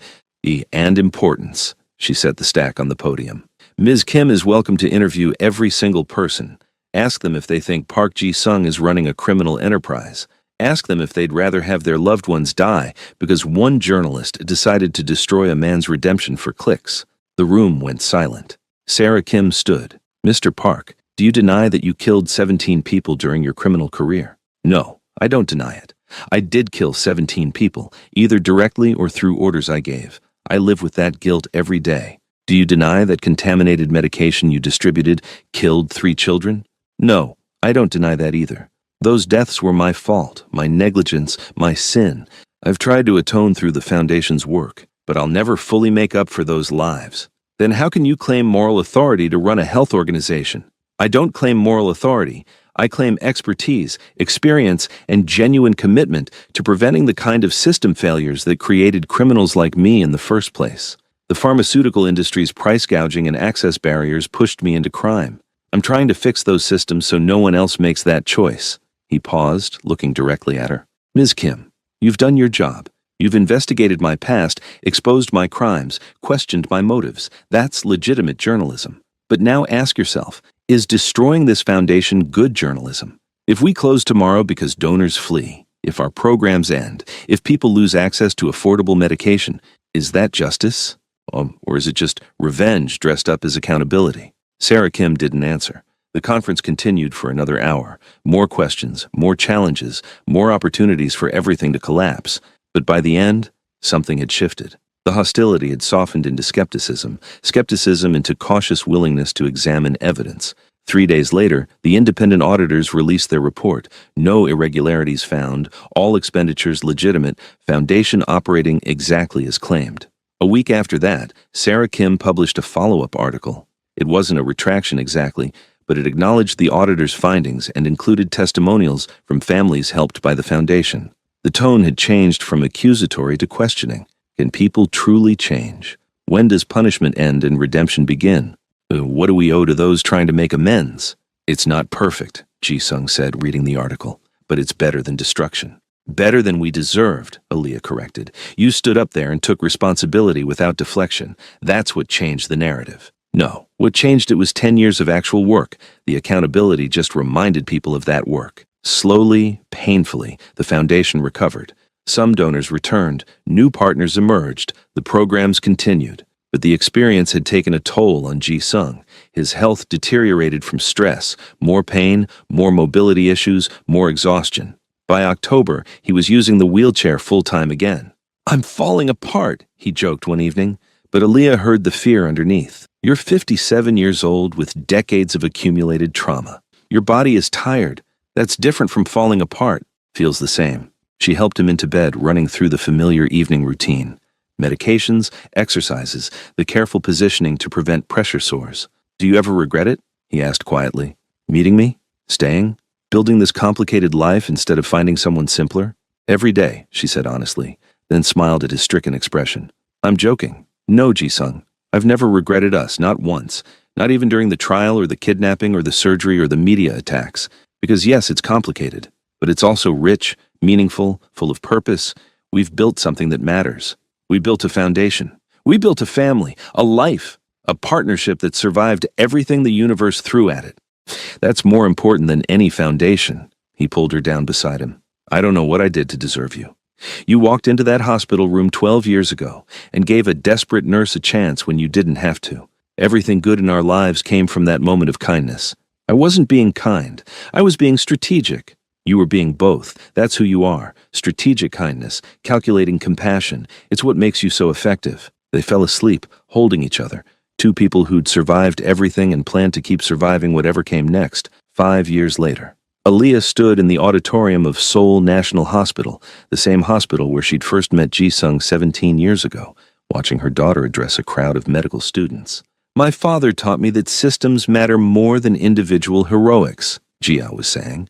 and importance." She set the stack on the podium. "Ms. Kim is welcome to interview every single person. Ask them if they think Park Ji-sung is running a criminal enterprise. Ask them if they'd rather have their loved ones die because one journalist decided to destroy a man's redemption for clicks." The room went silent. Sarah Kim stood. "Mr. Park, do you deny that you killed 17 people during your criminal career?" "No, I don't deny it. I did kill 17 people, either directly or through orders I gave. I live with that guilt every day." "Do you deny that contaminated medication you distributed killed 3 children?" "No, I don't deny that either. Those deaths were my fault, my negligence, my sin. I've tried to atone through the Foundation's work, but I'll never fully make up for those lives." "Then how can you claim moral authority to run a health organization?" "I don't claim moral authority. I claim expertise, experience, and genuine commitment to preventing the kind of system failures that created criminals like me in the first place. The pharmaceutical industry's price gouging and access barriers pushed me into crime. I'm trying to fix those systems so no one else makes that choice." He paused, looking directly at her. "Ms. Kim, you've done your job. You've investigated my past, exposed my crimes, questioned my motives. That's legitimate journalism. But now ask yourself, is destroying this foundation good journalism? If we close tomorrow because donors flee, if our programs end, if people lose access to affordable medication, is that justice? Or is it just revenge dressed up as accountability?" Sarah Kim didn't answer. The conference continued for another hour. More questions, more challenges, more opportunities for everything to collapse. But by the end, something had shifted. The hostility had softened into skepticism into cautious willingness to examine evidence. 3 days later, the independent auditors released their report. No irregularities found, all expenditures legitimate, Foundation operating exactly as claimed. A week after that, Sarah Kim published a follow-up article. It wasn't a retraction exactly, but it acknowledged the auditor's findings and included testimonials from families helped by the Foundation. The tone had changed from accusatory to questioning. Can people truly change? When does punishment end and redemption begin? What do we owe to those trying to make amends? "It's not perfect," Ji-sung said, reading the article, "but it's better than destruction." "Better than we deserved," Aaliyah corrected. "You stood up there and took responsibility without deflection. That's what changed the narrative." "No, what changed it was 10 years of actual work. The accountability just reminded people of that work." Slowly, painfully, the Foundation recovered. Some donors returned, new partners emerged, the programs continued. But the experience had taken a toll on Ji-sung. His health deteriorated from stress, more pain, more mobility issues, more exhaustion. By October, he was using the wheelchair full-time again. "I'm falling apart," he joked one evening, but Aaliyah heard the fear underneath. "You're 57 years old with decades of accumulated trauma. Your body is tired. That's different from falling apart." "Feels the same." She helped him into bed, running through the familiar evening routine. Medications, exercises, the careful positioning to prevent pressure sores. "Do you ever regret it?" he asked quietly. "Meeting me? Staying? Building this complicated life instead of finding someone simpler?" "Every day," she said honestly, then smiled at his stricken expression. "I'm joking. No, Ji-sung. I've never regretted us, not once. Not even during the trial or the kidnapping or the surgery or the media attacks. Because yes, it's complicated, but it's also rich, meaningful, full of purpose. We've built something that matters. We built a foundation. We built a family, a life, a partnership that survived everything the universe threw at it. That's more important than any foundation." He pulled her down beside him. "I don't know what I did to deserve you. You walked into that hospital room 12 years ago and gave a desperate nurse a chance when you didn't have to. Everything good in our lives came from that moment of kindness. I wasn't being kind. I was being strategic. You were being both. That's who you are. Strategic kindness, calculating compassion. It's what makes you so effective." They fell asleep, holding each other. Two people who'd survived everything and planned to keep surviving whatever came next, 5 years later. Aaliyah stood in the auditorium of Seoul National Hospital, the same hospital where she'd first met Ji-sung 17 years ago, watching her daughter address a crowd of medical students. "My father taught me that systems matter more than individual heroics," Jia was saying.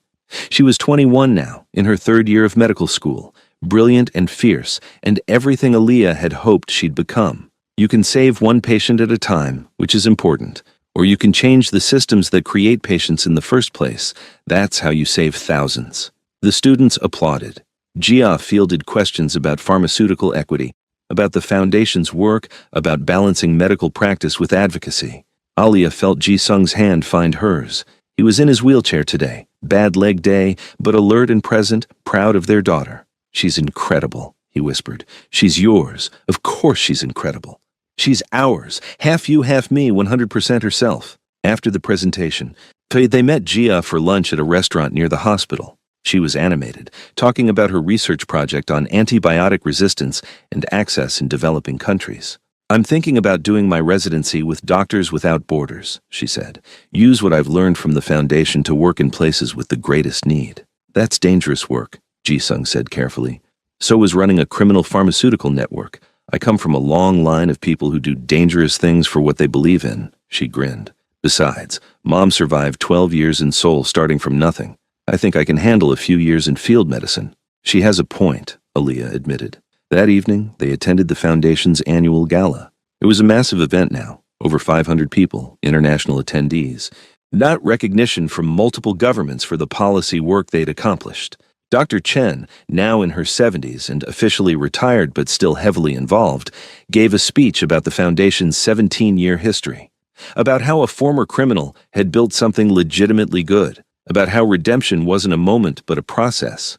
She was 21 now, in her third year of medical school, brilliant and fierce, and everything Aaliyah had hoped she'd become. You can save one patient at a time, which is important, or you can change the systems that create patients in the first place. That's how you save thousands. The students applauded. Gia fielded questions about pharmaceutical equity, about the foundation's work, about balancing medical practice with advocacy. Aaliyah felt Ji-sung's hand find hers. He was in his wheelchair today, bad leg day, but alert and present, proud of their daughter. "She's incredible," he whispered. "She's yours. Of course she's incredible. She's ours. Half you, half me, 100% herself." After the presentation, they met Gia for lunch at a restaurant near the hospital. She was animated, talking about her research project on antibiotic resistance and access in developing countries. "I'm thinking about doing my residency with Doctors Without Borders," she said. "Use what I've learned from the foundation to work in places with the greatest need." "That's dangerous work," Ji-sung said carefully. "So is running a criminal pharmaceutical network. I come from a long line of people who do dangerous things for what they believe in," she grinned. "Besides, Mom survived 12 years in Seoul starting from nothing. I think I can handle a few years in field medicine." "She has a point," Aaliyah admitted. That evening, they attended the Foundation's annual gala. It was a massive event now, over 500 people, international attendees. Not recognition from multiple governments for the policy work they'd accomplished. Dr. Chen, now in her 70s and officially retired but still heavily involved, gave a speech about the Foundation's 17-year history, about how a former criminal had built something legitimately good, about how redemption wasn't a moment but a process.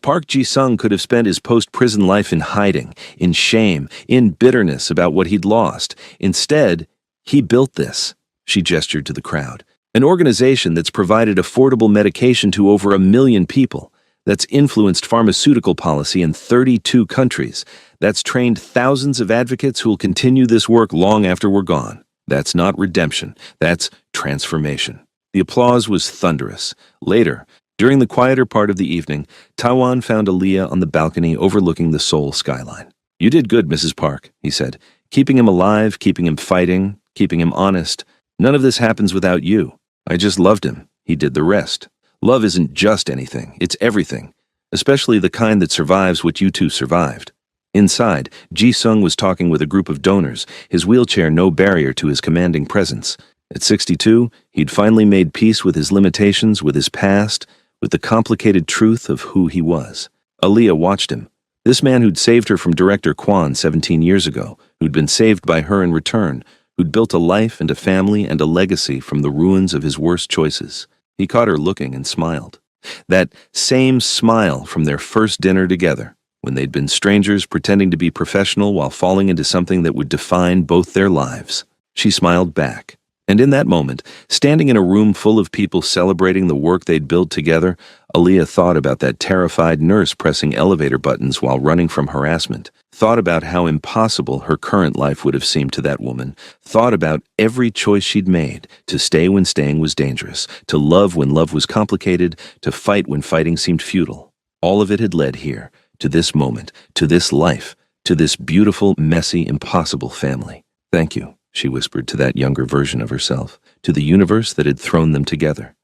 Park Ji-sung could have spent his post-prison life in hiding, in shame, in bitterness about what he'd lost. Instead, he built this, she gestured to the crowd, an organization that's provided affordable medication to over 1 million people, that's influenced pharmaceutical policy in 32 countries, that's trained thousands of advocates who'll continue this work long after we're gone. That's not redemption, that's transformation. The applause was thunderous. Later, during the quieter part of the evening, Taiwan found Aaliyah on the balcony overlooking the Seoul skyline. "You did good, Mrs. Park," he said. "Keeping him alive, keeping him fighting, keeping him honest. None of this happens without you. I just loved him. He did the rest. Love isn't just anything, it's everything, especially the kind that survives what you two survived." Inside, Ji-sung was talking with a group of donors, his wheelchair no barrier to his commanding presence. At 62, he'd finally made peace with his limitations, with his past, with the complicated truth of who he was. Aaliyah watched him. This man who'd saved her from Director Kwan 17 years ago, who'd been saved by her in return, who'd built a life and a family and a legacy from the ruins of his worst choices. He caught her looking and smiled. That same smile from their first dinner together, when they'd been strangers pretending to be professional while falling into something that would define both their lives. She smiled back. And in that moment, standing in a room full of people celebrating the work they'd built together, Aaliyah thought about that terrified nurse pressing elevator buttons while running from harassment, thought about how impossible her current life would have seemed to that woman, thought about every choice she'd made, to stay when staying was dangerous, to love when love was complicated, to fight when fighting seemed futile. All of it had led here, to this moment, to this life, to this beautiful, messy, impossible family. "Thank you," she whispered to that younger version of herself, to the universe that had thrown them together,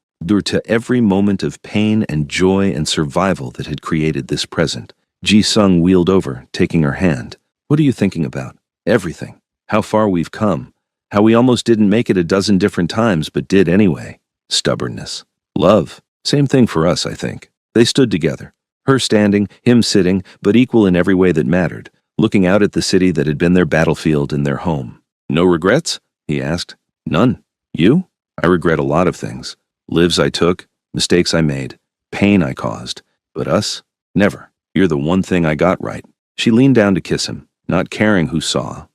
to every moment of pain and joy and survival that had created this present. Ji-sung wheeled over, taking her hand. "What are you thinking about?" "Everything. How far we've come. How we almost didn't make it a dozen different times, but did anyway. Stubbornness. Love. Same thing for us, I think." They stood together, her standing, him sitting, but equal in every way that mattered, looking out at the city that had been their battlefield and their home. "No regrets?" he asked. "None. You?" "I regret a lot of things. Lives I took, mistakes I made, pain I caused. But us? Never. You're the one thing I got right." She leaned down to kiss him, not caring who saw,